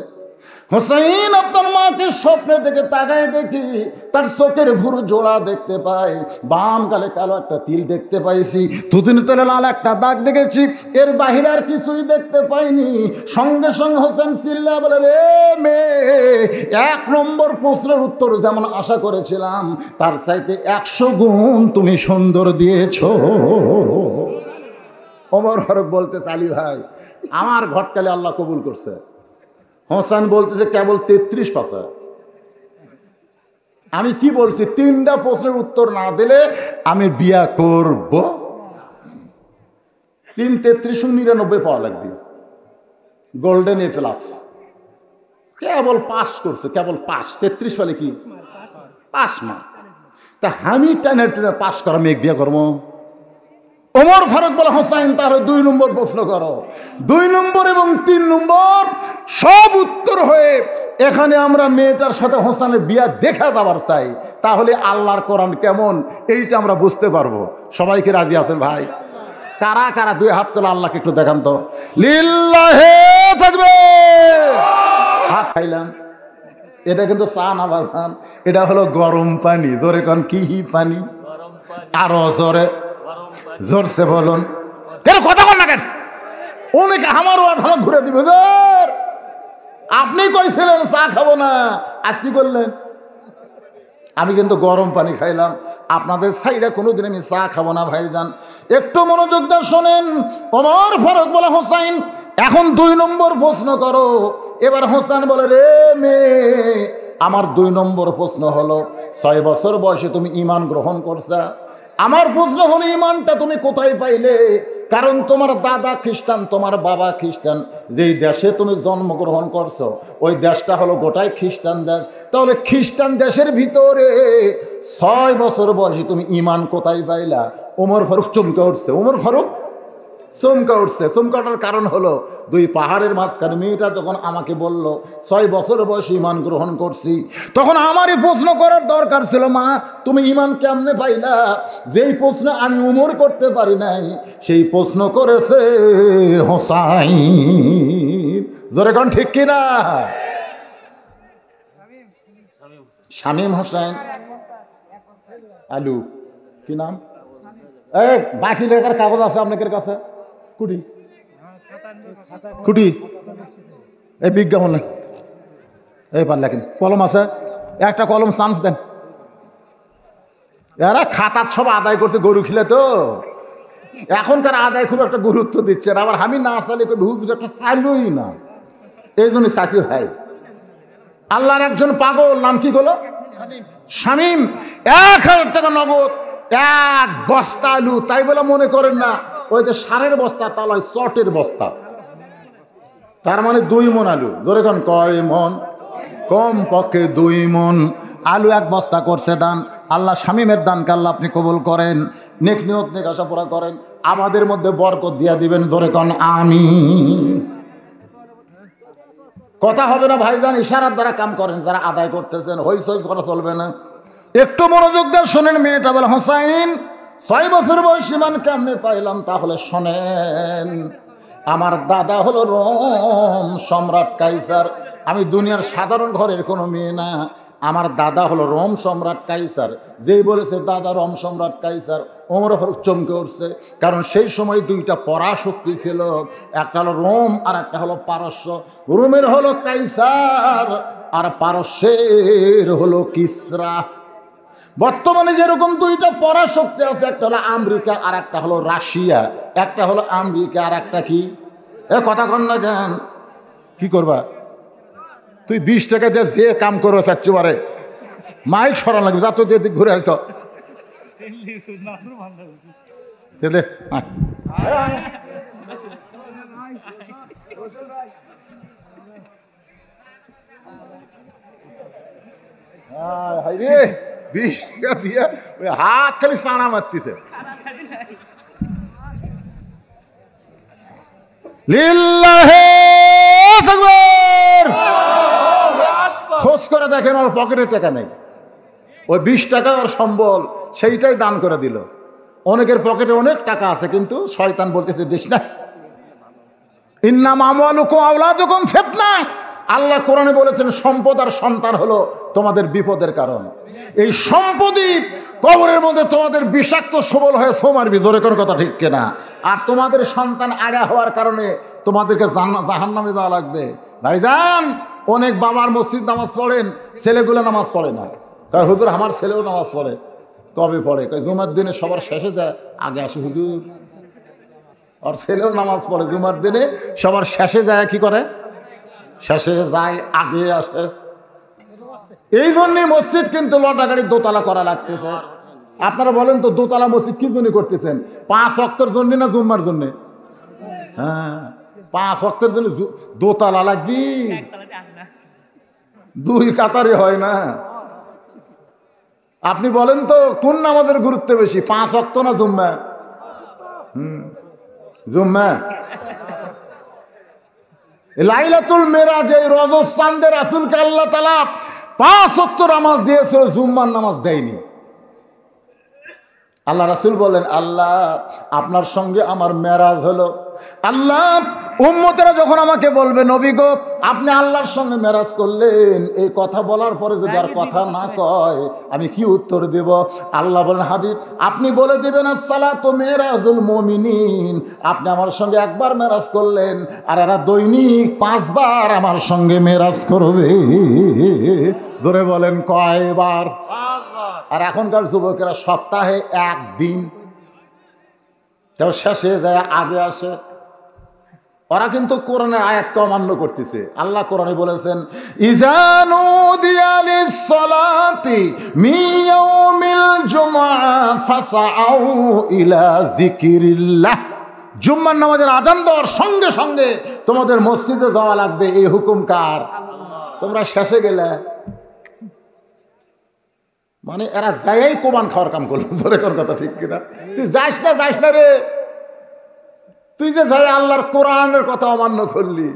হোসেন আপনার মাকে স্বপ্নে থেকে তাকায় দেখি তার চোখের ভুরু জোড়া দেখতে পাই, বাম গালে কালো একটা তিল দেখতে পাইছি, থুতুনি তলে লাল একটা দাগ দেখেছি, এর বাহিরে আর কিছুই দেখতে পাইনি। সঙ্গে সঙ্গে হোসেন চিল্লা বলে, রে মেয়ে, 1 নম্বর প্রশ্নের উত্তর যেমন আশা করেছিলাম তার চাইতে 100 গুণ তুমি সুন্দর দিয়েছ। ওমর ফারুক বলতেছে, আলী ভাই আমার ঘটকালে আল্লাহ কবুল করছে। হোসেন বলতেছে কেবল 33 পাতা। আমি কি বলছি, 3টা প্রশ্নের উত্তর না দিলে আমি বিয়া করব। 3 33 99 পাওয়া লাগবে, golden A plus. Cable pass করছে, কেবল পাস। 33 পালে কি পাস মার্ক। তা আমি টেনে টেনে পাস করা মেঘ বিয়া করবো। ওমর ফারুক বলে, হোসাইন তাহলে 2 নম্বর প্রশ্ন করো। 2 নম্বর এবং 3 নম্বর সব উত্তর হয়ে এখানে আমরা মেয়েটার সাথে হোসেনের বিয়া দেখা দেওয়ার চাই, তাহলে আল্লাহর কোরআন কেমন এইটা আমরা বুঝতে পারবো। সবাইকে রাজি আছেন ভাই? কারা কারা 2 হাত তোলা, আল্লাহকে একটু দেখান তো। লিল্লাহে থাকবে। হাত খাইলাম, এটা কিন্তু চা না বাজান, এটা হলো গরম পানি। জোরে কোন কি পানি? আরো জোরে, জোরসে বলুন। কেন কথা বল না কেন? অনেকে আমার ওয়াঠা ঘুরে দিবে। আপনি কইছিলেন চা খাবো না, আজ কি করলেন? আমি কিন্তু গরম পানি খাইলাম। আপনাদের সাইডে কোনোদিন আমি চা খাবো না ভাইজান। একটু মনোযোগ দিয়ে শোনেন। ওমর ফারুক বলে, হোসাইন এখন 2 নম্বর প্রশ্ন করো। এবার হোসেন বলে, রে মেয়ে, আমার 2 নম্বর প্রশ্ন হলো 6 বছর বয়সে তুমি ঈমান গ্রহণ করছা। আমার প্রশ্ন হলো, ঈমানটা তুমি কোথায় পাইলে? কারণ তোমার দাদা খ্রিস্টান, তোমার বাবা খ্রিস্টান। যেই দেশে তুমি জন্মগ্রহণ করছো ওই দেশটা হলো গোটাই খ্রিস্টান দেশ। তাহলে খ্রিস্টান দেশের ভিতরে 6 বছর বয়সে তুমি ঈমান কোথায় পাইলা? ওমর ফারুক চমকে উঠছে। ওমর ফারুক চমকা উঠছে। চমকা ওঠার কারণ হলো 2 পাহাড়ের মাঝখানে মেয়েটা যখন আমাকে বলল 6 বছর বয়সে ঈমান গ্রহণ করছি, তখন আমারই প্রশ্ন করার দরকার ছিল, মা তুমি ঈমান কেমনে পাইলা? যেই প্রশ্ন আমি উমর করতে পারি নাই সেই প্রশ্ন করেছে হোসাইন। জোরে কোন ঠিক কিনা? শামীম হোসেন আলু, কি নাম? বাকি লেখার কাগজ আছে আপনাদের কাছে? কুটি কুটি এই বিজ্ঞাপন এই পার লেখেন। কলম আছে? একটা কলম চান্স দেন। এরা খাতার সব আদায় করছে গরু খিলে, তো এখনকার আদায় খুব একটা গুরুত্ব দিচ্ছে না। আবার আমি না চাইলে হুজুর একটা চাইলই না, এই জন্য চাষি ভাই। আল্লাহর একজন পাগল, নাম কি হলো? শামীম। 1000 টাকা নগদ, 1 বস্তা আলু। তাই বলে মনে করেন না ওই যে সারের বস্তা, তা নয়, চটের বস্তা। তার মানে 2 মণ আলু। জোরে কোন কয় মণ? কম পক্ষে 2 মণ আলু 1 বস্তা করছে দান। আল্লাহ শামীমের দানকে আল্লাহ আপনি কবুল করেন, নেক নিয়ত নেক আশা পুরা করেন, আমাদের মধ্যে বরকত দিয়া দিবেন। জোরে কোন আমিন। কথা হবে না ভাইজান, ইশারার দ্বারা কাম করেন। যারা আদায় করতেছেন হইচই করা চলবে না। একটু মনোযোগ দিয়ে শোনেন। মেয়েটা বলে, হোসাইন 6 বছর বয়স ঈমান কেমনে পাইলাম? তাহলে শোনেন। আমার দাদা হলো রোম সম্রাট কাইসার। আমি দুনিয়ার সাধারণ ঘরের কোনো মেয়ে না, আমার দাদা হলো রোম সম্রাট কাইসার। যেই বলেছে দাদা রোম সম্রাট কাইসার, ওমর ফারুক চমকে উঠছে। কারণ সেই সময় 2টা পরাশক্তি ছিল, একটা হলো রোম আর একটা হলো পারস্য। রোমের হলো কাইসার আর পারস্যের হলো কিসরা। বর্তমানে যেরকম 2টা পরাশক্তি আছে, একটা হলো আমেরিকা আর একটা হলো রাশিয়া। একটা হলো আমেরিকা আর একটা কি? কথা কন না কেন? কি করবা তুই? 20 টাকা দিয়ে যে কাম করো চাচ্ছু পারে মাইক সরা লাগবে। যা তো দিয়ে ঘুরে আসতো রে। 20 টাকা দিয়ে ওই হাত খালি চানা মারতেছে। লিল্লাহে তাকবীর। খোঁজ করে দেখেন ওর পকেটে টাকা নেই। ওই 20 টাকা ওর সম্বল, সেইটাই দান করে দিল। অনেকের পকেটে অনেক টাকা আছে, কিন্তু শয়তান বলতেছে দিস না। ইন্নামা আমওয়ালুকুম আওলাদুকুম ফিতনা। আল্লাহ কোরআনে বলেছেন সম্পদ আর সন্তান হলো তোমাদের বিপদের কারণ। এই সম্পদই কবরের মধ্যে তোমাদের বিষাক্ত সবল হয়ে সোমার ভিতরে, কোনো কথা ঠিক কিনা? আর তোমাদের সন্তান আগা হওয়ার কারণে তোমাদেরকে জাহান্নামে যাওয়া লাগবে। ভাইজান, অনেক বাবার মসজিদ নামাজ পড়েন, ছেলেগুলো নামাজ পড়ে না। কয় হুজুর আমার ছেলেও নামাজ পড়ে। কবে পড়ে? কয় জুমার দিনে সবার শেষে যায়, আগে আসে হুজুর। আর ছেলেও নামাজ পড়ে, জুমার দিনে সবার শেষে যায়। কি করে? শেষে যায়, আগে আসে। এই জন্যই মসজিদ কিন্তু লটাগাড়ি দোতলা করা লাগতেছে। আপনারা বলেন তো দোতলা মসজিদ কি জন্য করতেছেন? 5 ওয়াক্তের জন্য না জুম্মার জন্য? হ্যাঁ, 5 ওয়াক্তের জন্য দোতলা লাগবে, 2 কাতারে হয় না। আপনি বলেন তো কোন নামাজের গুরুত্ব বেশি, 5 ওয়াক্ত না জুম্মা? জুম্মা। লাইলাতুল মেরাজ, এই রজব চাঁদে রাসূলকে আল্লাহ তাআলা 5 ওয়াক্ত নামাজ দিয়েছিল, জুম্মার নামাজ দেয়নি। আল্লাহ রাসূল বলেন, আল্লাহ আপনার সঙ্গে আমার মেরাজ হলো। আল্লাহ উম্মতেরা যখন আমাকে বলবে নবী গো আপনি আল্লাহর সঙ্গে মেরাজ করলেন, এই কথা বলার পরে যদি আর কথা না কয় আমি কি উত্তর দেব? আল্লাহ বলেন, হাবিব আপনি বলে দিবেন আসসালাতু মেরাজুল মুমিনিন, আপনি আমার সঙ্গে একবার মেরাজ করলেন আর এরা দৈনিক 5 বার আমার সঙ্গে মেরাজ করবে। ধরে বলেন কয়বার? আর এখনকার যুবকেরা সপ্তাহে 1 দিন, তাও শেষে যায় আগে আসে। ওরা কিন্তু কোরআনের আয়াতকে অমান্য করতেছে। আল্লাহ কোরআনে বলেছেন, ইযা নুদিয়া লিস-সালাতি মিন ইয়াউমিল জুমআ ফাসআউ ইলা যিকিরিল্লাহ। জুম্মার নামাজের আযান দেওয়ার সঙ্গে সঙ্গে তোমাদের মসজিদে যাওয়া লাগবে। এই হুকুম কার? তোমরা শেষে গেলে, মানে এরা যাই কোরবান খাওয়ার কাম করলো। ধরে কোন কথা ঠিক কিনা? তুই যাস না রে, তুই যে যাই আল্লাহর কোরআনের কথা অমান্য করলি।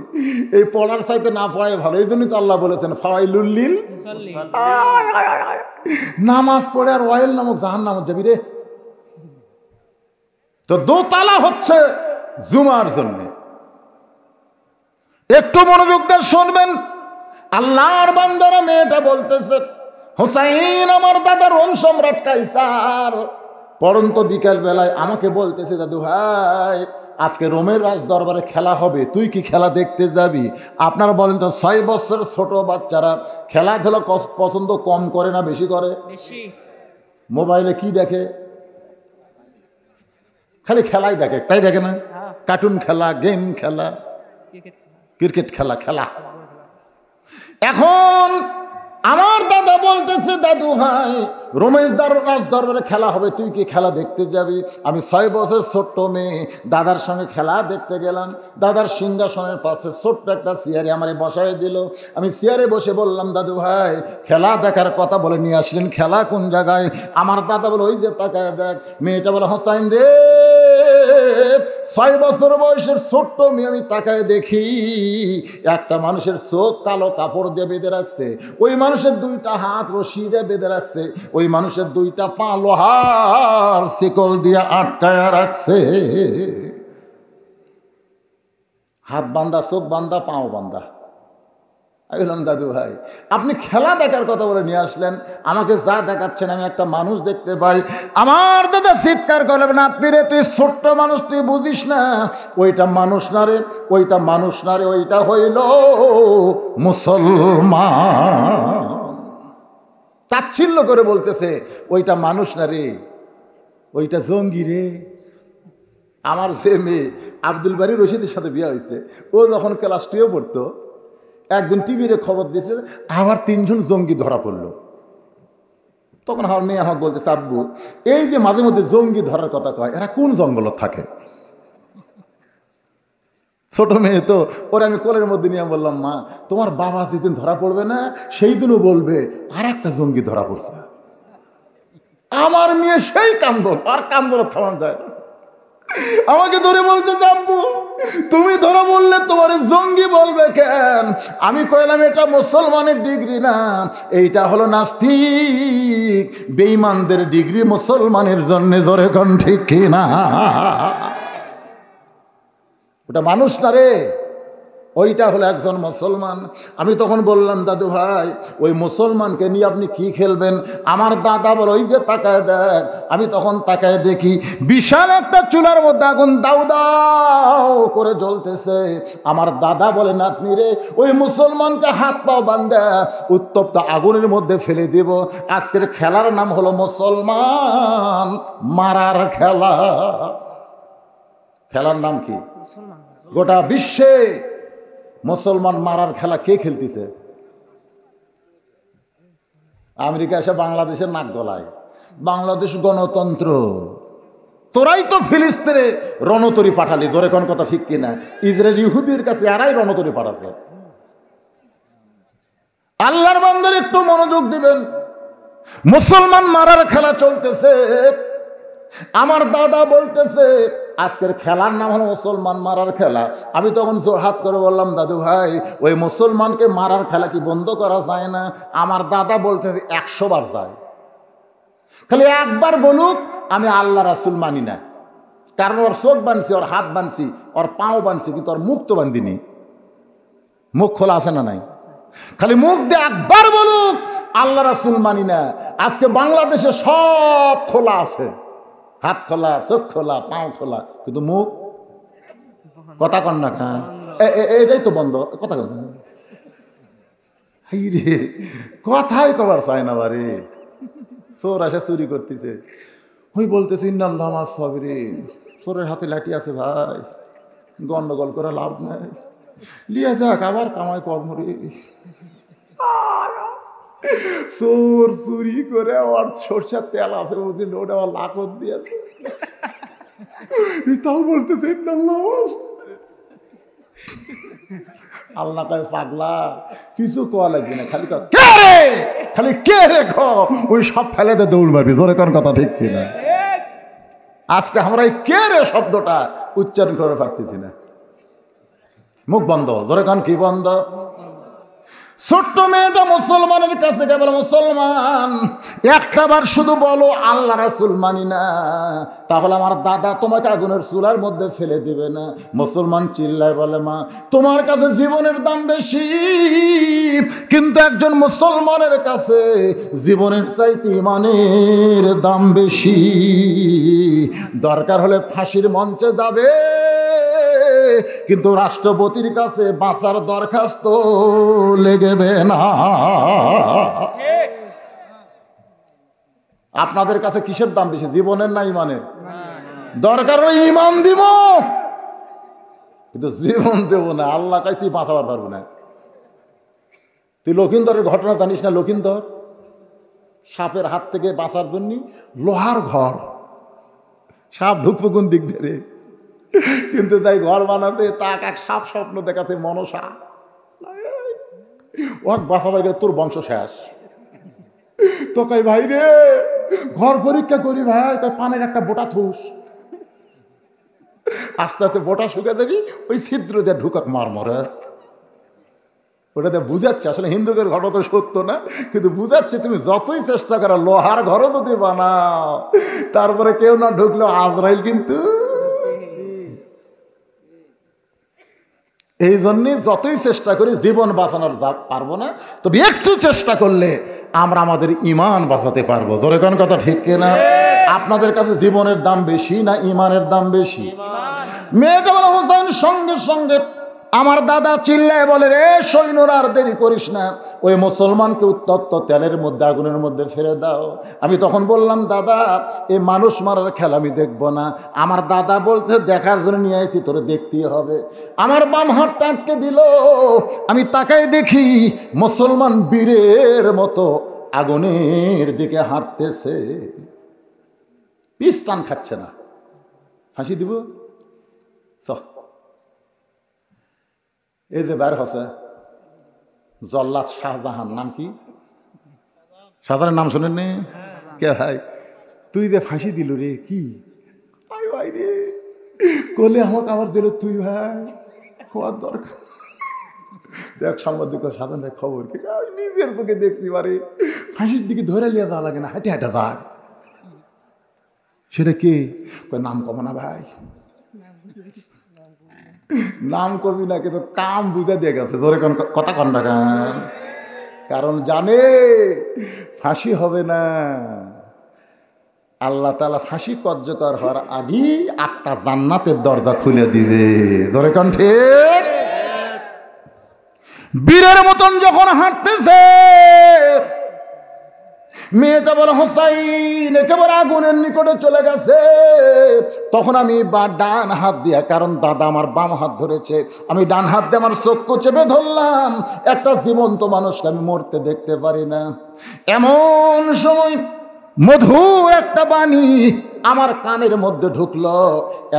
এই পড়ার চাইতে না পড়াই ভালো। এই জন্যই তো আল্লাহ বলেছেন ফাওয়াইলুল লিল মুসাল্লিন। নামাজ পড়ে আর ওয়াইল নামক জাহান্নামে যাবি রে। তো দোতলা হচ্ছে জুমার জন্য। একটু মনোযোগ দিয়ে শুনবেন। আল্লাহর বান্দারা মেয়েটা বলতেছে, হুসাইন আমার দাদা রোম সম্রাট কাইসার পরন্ত বিকেল বেলায় আমাকে বলতেছে, দাদু ভাই আজকে রোমের রাজ দরবারে খেলা হবে, তুই কি খেলা দেখতে যাবি? আপনারা বলেন তো 6 বছরের ছোট বাচ্চারা খেলাধুলা পছন্দ কম করে না বেশি করে? মোবাইলে কি দেখে? খালি খেলাই দেখে, তাই দেখে না? কার্টুন খেলা, গেম খেলা, ক্রিকেট খেলা। এখন আমার দাদা বলতেছে, দাদু ভাই রোমেশ রাজ দরবারে খেলা হবে, তুই কি খেলা দেখতে যাবি? আমি 6 বছর ছোট্ট মেয়ে দাদার সঙ্গে খেলা দেখতে গেলাম। দাদার সিংহাসনের পাশে ছোট্ট একটা চেয়ারে আমারে বসায় দিল। আমি চেয়ারে বসে বললাম, দাদু ভাই খেলা দেখার কথা বলে নিয়ে আসলেন, খেলা কোন জায়গায়? আমার দাদা বলে, ওই যে তাকায় দেখ। মেয়েটা বলে, হোসাইন রে 6 বছর বয়সের ছোট্ট মেয়ে, আমি তাকায় দেখি একটা মানুষের চোখ কালো কাপড় দিয়ে বেঁধে রাখছে, ওই মানুষের 2টা হাত রশি দিয়ে বেঁধে রাখছে, ওই মানুষের 2টা পা লোহার শিকল দিয়ে আটকায় রাখছে। হাত বান্ধা, চোখ বান্ধা, পাও বান্ধা। আমি বললাম, দাদু ভাই আপনি খেলা দেখার কথা বলে নিয়ে আসলেন, আমাকে যা দেখাচ্ছেন আমি একটা মানুষ দেখতে পাই। আমার দাদা চিৎকার করলেন, নাতি রে তুই ছোট্ট মানুষ, তুই বুঝিস না, ওইটা মানুষ না রে, ওইটা মানুষ না রে, ওইটা হইল মুসলমান। তাচ্ছিল্য করে বলতেছে, ওইটা মানুষ না রে, ওইটা জঙ্গি রে। আমার যে মেয়ে আব্দুল বারী রশিদের সাথে বিয়ে হয়েছে, ও যখন ক্লাস 2 পড়তো, একদিন টিভিতে খবর দিয়েছে আবার 3 জন জঙ্গি ধরা পড়লো। তখন আমার মেয়ে আমাকে বলতেছে, আব্বু এই যে মাঝে মধ্যে জঙ্গি ধরার কথা কয়, এরা কোন জঙ্গল থাকে? ছোট মেয়ে তো, ওরা আমি কোলের মধ্যে নিয়ে বললাম, মা তোমার বাবা যেদিন ধরা পড়বে না সেই দিনও বলবে আর একটা জঙ্গি ধরা পড়ছে। আমার মেয়ে সেই কান্দন, আর কান্দন থামানো যায় না। আমাকে ধরে বলতে, আব্বু তুমি ধরা বললে তোমার জঙ্গি বলবে কেন? আমি কইলাম, এটা মুসলমানের ডিগ্রি না, এইটা হলো নাস্তিক বেঈমানদের ডিগ্রি মুসলমানের জন্য। ধরে কোন ঠিক কিনা? ওটা মানুষ না রে। ওইটা হলো একজন মুসলমান। আমি তখন বললাম, দাদু ভাই ওই মুসলমানকে নিয়ে আপনি কি খেলবেন? আমার দাদা বলে, ওই যে তাকায় দেখ। আমি তখন তাকায় দেখি বিশাল একটা চুলার মধ্যে আগুন দাউ দাউ করে জ্বলতেছে। আমার দাদা বলে, নাতনি রে, ওই মুসলমানকে হাত পাও বান্ধা উত্তপ্ত আগুনের মধ্যে ফেলে দিব। আজকের খেলার নাম হলো মুসলমান মারার খেলা। খেলার নাম কি? গোটা বিশ্বে মুসলমান মারার খেলা কে খেলতেছে? আমেরিকা এসে বাংলাদেশের নাক গলায়, বাংলাদেশ গণতন্ত্র। তোরাই তো ফিলিস্তিনে রণতরী পাঠালি, জোরে কোন কথা ঠিক কিনা? ইসরায়েল ইহুদির কাছে এরাই রণতরী পাঠাচ্ছে। আল্লাহর বান্দার একটু মনোযোগ দিবেন। মুসলমান মারার খেলা চলতেছে। আমার দাদা বলতেছে আজকের খেলার নাম হলো মুসলমান মারার খেলা। আমি তখন জোরহাত করে বললাম, দাদু ভাই ওই মুসলমানকে মারার খেলা কি বন্ধ করা যায় না? আমার দাদা বলতেছে 100 বার যায়, খালি একবার বলুক আমি আল্লাহ রাসূল মানি না। কারণ ওর চোখ বানছি, ওর হাত বানছি, ওর পাও বানছি, কিন্তু ওর মুখ তো বান্ধিনি। মুখ খোলা আছে না নাই? খালি মুখ দিয়ে একবার বলুক আল্লাহ রাসূল মানি না। আজকে বাংলাদেশে সব খোলা আছে, হাত খোলা, চোখ খোলা, পাও খোলা, কিন্তু মুখ কথা কন না খান, এটাই তো বন্ধ। কথা কন রে, কথাই কবার চায় না বারে। চোর আসে চুরি করতেছে, ওই বলতেছে ইন্নাল্লাহ মাস সাবিরিন। চোরের হাতে লাঠি আছে ভাই, গন্ডগোল করে লাভ নাই, লিয়ে যাক আবার কামাই কর্ম রে। চোর চুরি করে আর সরষের তেল আছে ওদিন, ওটা আবার লাখত দিয়েছে, তাও বলতেছে আল্লাহ কয় পাগলা কিছু কোয়া লাগবে না, খালি কে রে, খালি কে রে ওই সব ফেলে দে, দৌড় মারবি। ধরে কোন কথা ঠিক কিনা? আজকে আমরা এই কে রে শব্দটা উচ্চারণ করে পারতেছি না, মুখ বন্ধ। ধরে কোন কি বন্ধ? ছোট্ট মেয়েটা মুসলমানের কাছে কেবল মুসলমান একটাবার শুধু বলো আল্লাহ রাসূল মানি না, তাহলে আমার দাদা তোমাকে আগুনের চুলার মধ্যে ফেলে দিবে না। মুসলমান চিল্লায় বলে, মা তোমার কাছে জীবনের দাম বেশি, কিন্তু একজন মুসলমানের কাছে জীবনের চাইতে ইমানের দাম বেশি। দরকার হলে ফাঁসির মঞ্চে যাবে, কিন্তু রাষ্ট্রপতির কাছে বাঁচার দরখাস্ত লেগেবে না। আপনাদের কাছে কিসের দাম বেশি, জীবনের না ইমানের? দরকার হলে ইমান দিব, কিন্তু জীবন দেব না। আল্লাহ কাছে তুই বাঁচাবার পারবো না। তুই লক্ষিন্দরের ঘটনা জানিস না? লক্ষিন্দর সাপের হাত থেকে বাঁচার জন্য লোহার ঘর, সাপ ঢুকবো কোন দিক ধরে, কিন্তু তাই ঘর বানাতে তাক এক সাপ স্বপ্ন দেখাতে মনসা, ওকে বাঁচাবার গেলে তোর বংশ শেষ। তো কই ভাই রে ঘর পরীক্ষা করি ভাই, কই পানের একটা বোটা থুস, আস্তে আস্তে বোটা শুকে দেবি, ওই ছিদ্র দিয়ে ঢুকাক মার মরে। ওটাতে বুঝাচ্ছে আসলে হিন্দুদের ঘটনা তো সত্য না, কিন্তু বুঝাচ্ছে তুমি যতই চেষ্টা করো লোহার ঘরও যদি বানাও, তারপরে কেউ না ঢুকলেও আজরাইল কিন্তু। এই জন্যে যতই চেষ্টা করি জীবন বাঁচানোর পারবো না, তবে একটু চেষ্টা করলে আমরা আমাদের ইমান বাঁচাতে পারবো। জোরে কোন কথা ঠিক কিনা? আপনাদের কাছে জীবনের দাম বেশি না ইমানের দাম বেশি? মেয়েটা বলে, হোসেন সঙ্গে সঙ্গে আমার দাদা চিল্লায় বলে, রে সৈন্যরা আর দেরি করিস না, ওই মুসলমানকে উত্তপ্ত তেলের মধ্যে আগুনের মধ্যে ফেলে দাও। আমি তখন বললাম, দাদা এই মানুষ মারার খেলা আমি দেখবো না। আমার দাদা বলতে, দেখার জন্য নিয়ে আসি, তোরে দেখতেই হবে। আমার বাম হাতটা আটকে দিল, আমি তাকাই দেখি মুসলমান বীরের মতো আগুনের দিকে হাঁটতেছে, পিস্টান খাচ্ছে না। ফাঁসি দিব এই যে বের হচ্ছে জল্লাদ শাহজাহান, নাম কি? শাহজাহানের নাম শোনেন নি? কে ভাই তুই যে ফাঁসি দিল রে, কি ভাই রে কোলে আমাকে আবার দিল, তুই ভাই হওয়ার দরকার। দেখ সাংবাদিক সাধারণ ভাই খবর কি, নিজের তোকে দেখতে পারে ফাঁসির দিকে ধরে নিয়ে যাওয়া লাগে না, হাঁটে হাঁটে যাক। সেটা কে? নাম কমো না ভাই, নাম কবি না, কিন্তু কাম বুঝে দিয়ে গেছে। জোরে কথা কন না গান, কারণ জানে ফাঁসি হবে না। আল্লাহ তাআলা ফাঁসি কার্যকর হওয়ার আগেই 8টা জান্নাতের দরজা খুলে দিবে। জোরে কন ঠিক। বীরের মতন যখন হাঁটতেছে, মেয়েটা বলে হোসাইন একেবারে আগুনের নিকটে চলে গেছে। তখন আমি ডান হাত দিয়ে, কারণ দাদা আমার বাম হাত ধরেছে, আমি ডান হাত দিয়ে আমার চক্ষু চেপে ধরলাম। একটা জীবন্ত মানুষকে আমি মরতে দেখতে পারি না। এমন সময় মধুর একটা বাণী আমার কানের মধ্যে ঢুকলো।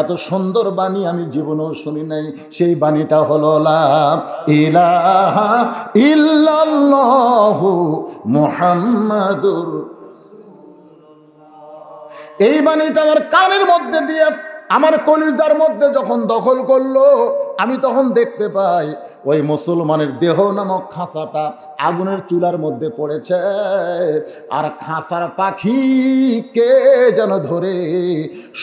এত সুন্দর বাণী আমি জীবনেও শুনি নাই। সেই বাণীটা হলো লা ইলাহা ইল্লাল্লাহু মুহাম্মাদুর। এই বাণীটা আমার কানের মধ্যে দিয়ে আমার কলিজার মধ্যে যখন দখল করলো, আমি তখন দেখতে পাই ওই মুসলমানের দেহ নামক খাঁচাটা আগুনের চুলার মধ্যে পড়েছে, আর খাঁচার পাখিকে যেন ধরে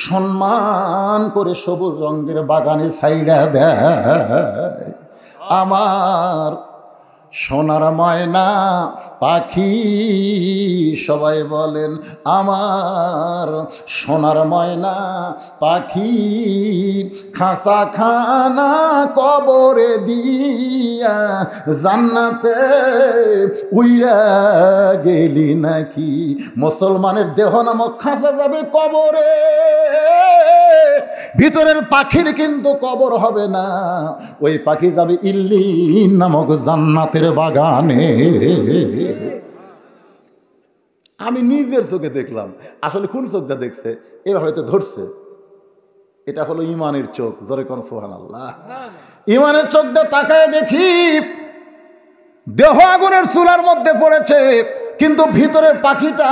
সম্মান করে সবুজ রঙের বাগানে ছাইড়া দেয়। আমার সোনার ময়না পাখি, সবাই বলেন আমার সোনার ময়না পাখি, খাঁচা খানা কবরে দিয়া জান্নাতে উইরা গেলি নাকি। মুসলমানের দেহ নামক খাঁচা যাবে কবরে, ভিতরের পাখির কিন্তু কবর হবে না। ওই পাখি যাবে ইল্লিন নামক জান্নাতের বাগানে। আমি নিজের চোখে দেখলাম। আসলে কোন চোখটা দেখছে এভাবে তো ধরছে, এটা হলো ইমানের চোখ। জোরে কোন সুবহানাল্লাহ। ইমানের চোখটা তাকায় দেখি দেহ আগুনের চুলার মধ্যে পড়েছে, কিন্তু ভিতরের পাখিটা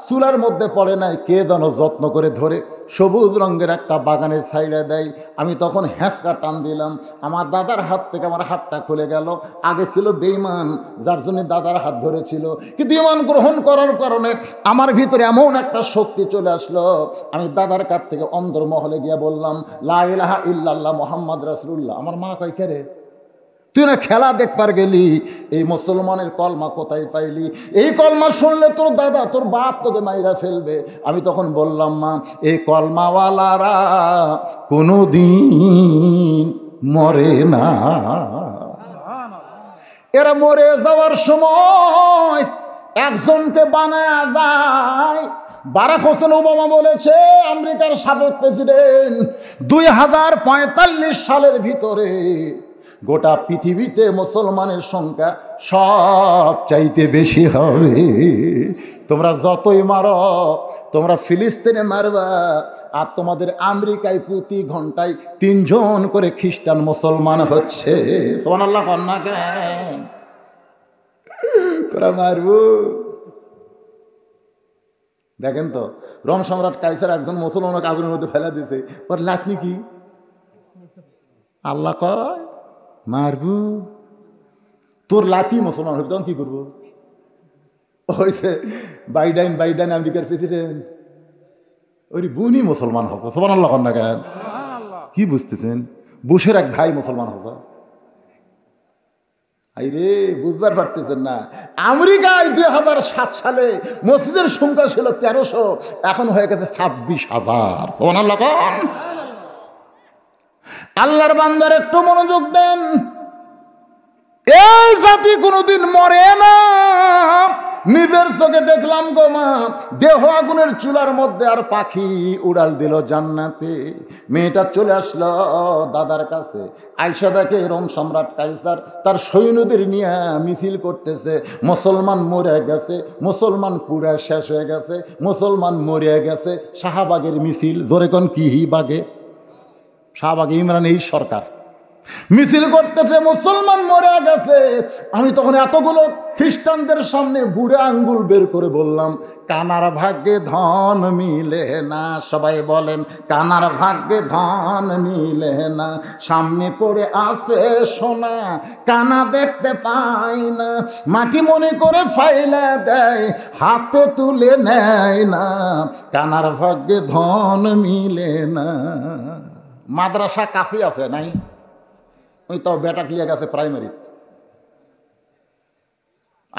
চুলার মধ্যে পড়ে নাই। কে যেন যত্ন করে ধরে সবুজ রঙের একটা বাগানের সাইডে দেয়। আমি তখন হ্যাঁচকা টান দিলাম, আমার দাদার হাত থেকে আমার হাতটা খুলে গেল। আগে ছিল বেঈমান, যার জন্য দাদার হাত ধরেছিল, কিন্তু ঈমান গ্রহণ করার কারণে আমার ভিতরে এমন একটা শক্তি চলে আসলো। আমি দাদার কাছ থেকে অন্দরমহলে গিয়ে বললাম লা ইলাহা ইল্লাল্লাহ মুহাম্মদ রাসূলুল্লাহ। আমার মা কয় কে রে, তুই না খেলা দেখবার গেলি, এই মুসলমানের কলমা কোথায় পাইলি? এই কলমা শুনলে তোর দাদা তোর বাপ তোকে মাইরা ফেলবে। আমি তখন বললাম মা, এই কলমাওয়ালারা কোনোদিন মরে না, এরা মরে যাওয়ার সময় একজনকে বানায়া যায়। বারাক হোসেন ওবামা বলেছে, আমেরিকার সাবেক প্রেসিডেন্ট, 2045 সালের ভিতরে গোটা পৃথিবীতে মুসলমানের সংখ্যা সব চাইতে বেশি হবে। তোমরা যতই মারো, তোমরা ফিলিস্তিনে মারবা, আর তোমাদের আমেরিকায় প্রতি ঘন্টায় 3 জন করে খ্রিস্টান মুসলমান হচ্ছে। সুবহানাল্লাহ কন্যা কেন তোরা মারবো? দেখেন তো, রোম সম্রাট কাইসার একজন মুসলমানকে আগুনের মধ্যে ফেলা দিয়েছে, ওর লাঠি কি? আল্লাহ কয় মারবু, তোর লাঠি মুসলমান হবে তখন কি করবো? হয়েছে বাইডেন আমেরিকার প্রেসিডেন্ট, ওই বুনি মুসলমান হচ্ছে। সুবহানাল্লাহ কন্যা কেন? কি বুঝতেছেন? বুশের এক ভাই মুসলমান হচ্ছে। আই রে, বুঝবার পারতেছেন না। আমেরিকায় 2007 সালে মসজিদের সংখ্যা ছিল 1300, এখন হয়ে গেছে 26,000। সুবহানাল্লাহ কন। আল্লাহর বান্দার একটু মনোযোগ দেন। এই জাতি কোনোদিন মরে না। নিজের চোখে দেখলাম গো মা, দেহ আগুনের চুলার মধ্যে, আর পাখি উড়াল দিল জান্নাতে। মেয়েটা চলে আসলো দাদার কাছে। আয়েশা দেখে রোম সম্রাট কাইসার তার সৈন্যদের নিয়ে মিছিল করতেছে, মুসলমান মরে গেছে, মুসলমান পুরা শেষ হয়ে গেছে, মুসলমান মরে গেছে। শাহবাগের মিছিল। জোরে কোন কি বাগে? শাহবাগে ইমরান এই সরকার মিছিল করতেছে, মুসলমান মরে গেছে। আমি তখন এতগুলো খ্রিস্টানদের সামনে বুড়ে আঙ্গুল বের করে বললাম, কানার ভাগ্যে ধন মিলে না। সবাই বলেন কানার ভাগ্যে ধন মিলে না। সামনে পড়ে আছে সোনা, কানা দেখতে পাই না। মাটি মনে করে ফাইলা দেয়, হাতে তুলে নেয় না। কানার ভাগ্যে ধন মিলে না। মাদ্রাসা কাছে আছে নাই, ওই তাও বেটা ক্লিয়া গেছে প্রাইমারি,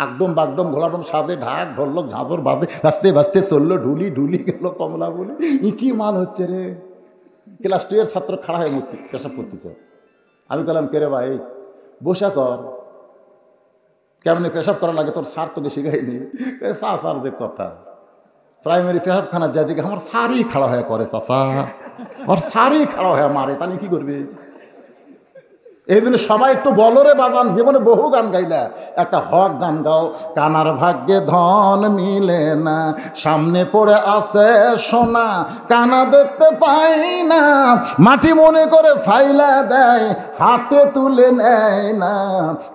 আকডম বাগডম ঘোলাডম সাজে ঢাক ঢোলক ঝাঁঝর বাজে বাঁচতে বাঁচতে চললো, ঢুলি ঢুলি গেল কমলা বলে। ই কি মাল হচ্ছে রে। ক্লাস 2 এর ছাত্র খাড়া হয়ে মূর্তি পেশাব করতেছে। আমি বললাম কে রে ভাই, বসা কর, কেমনি পেশাব করা লাগে তোর স্যার তোকে শিখাইনি। স্যার যে কথা, প্রাইমারি পেশাবখানার যাদিকে আমার স্যারই খাড়া হয়ে করে, চাষা আমার স্যারই খাড়া হয়ে মারে, তাহলে কি করবি? এই জন্য সবাই একটু বলো রে বাবান, জীবনে বহু গান গাইলা, একটা হক গান গাও। কানার ভাগ্যে ধন মিলে না, সামনে পড়ে আছে সোনা, কানা দেখতে পাই না, মাটি মনে করে ফাইলা দেয়, হাতে তুলে নেয় না,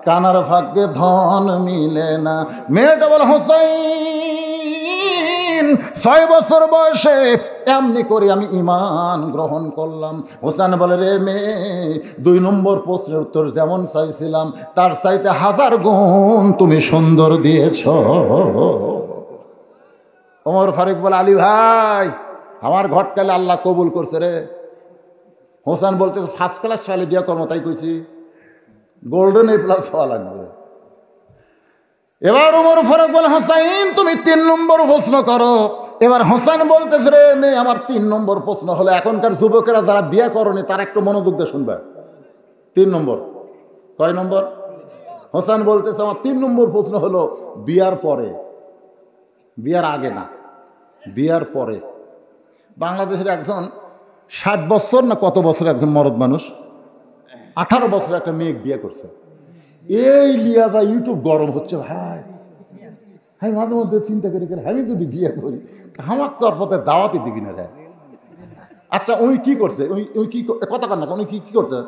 কানার ভাগ্যে ধন মিলে না। মেয়েটা বলে হোসাইন 6 বছর বয়সে এমনি করে আমি ঈমান গ্রহণ করলাম। হোসেন বলে রে মেয়ে, 2 নম্বর প্রশ্নের উত্তর যেমন চাইছিলাম তার চাইতে 1000 গুণ তুমি সুন্দর দিয়েছ। ওমর ফারুক বলে আলী ভাই, আমার ঘটকালে আল্লাহ কবুল করছে রে। হোসেন বলতে 1st ক্লাস সালে বিয়ে কর্ম, তাই কইছি গোল্ডেন A+ হওয়া লাগবে। এবার ওমর ফারুক বলে হোসাইন তুমি 3 নম্বর প্রশ্ন করো। এবার হোসেন বলতেছে রে মেয়ে, আমার 3 নম্বর প্রশ্ন হলো, এখনকার যুবকেরা যারা বিয়ে করেনি তারা একটু মনোযোগ দিয়ে শুনবে। 3 নম্বর, কয় নম্বর? হোসেন বলতেছে আমার 3 নম্বর প্রশ্ন হলো বিয়ার পরে, বিয়ার আগে না, বিয়ার পরে। বাংলাদেশের একজন 60 বছর না কত বছর একজন মরদ মানুষ 18 বছর একটা মেয়ে বিয়ে করছে। এই লিয়া যা ইউটিউব গরম হচ্ছে ভাই, আমি মাঝে মধ্যে চিন্তা করি আমি যদি বিয়ে করি আমার তো আর পথে দাওয়াতই দিবি না রে। আচ্ছা উনি কি করছে, উনি কি কথা কন না, উনি কি করছে?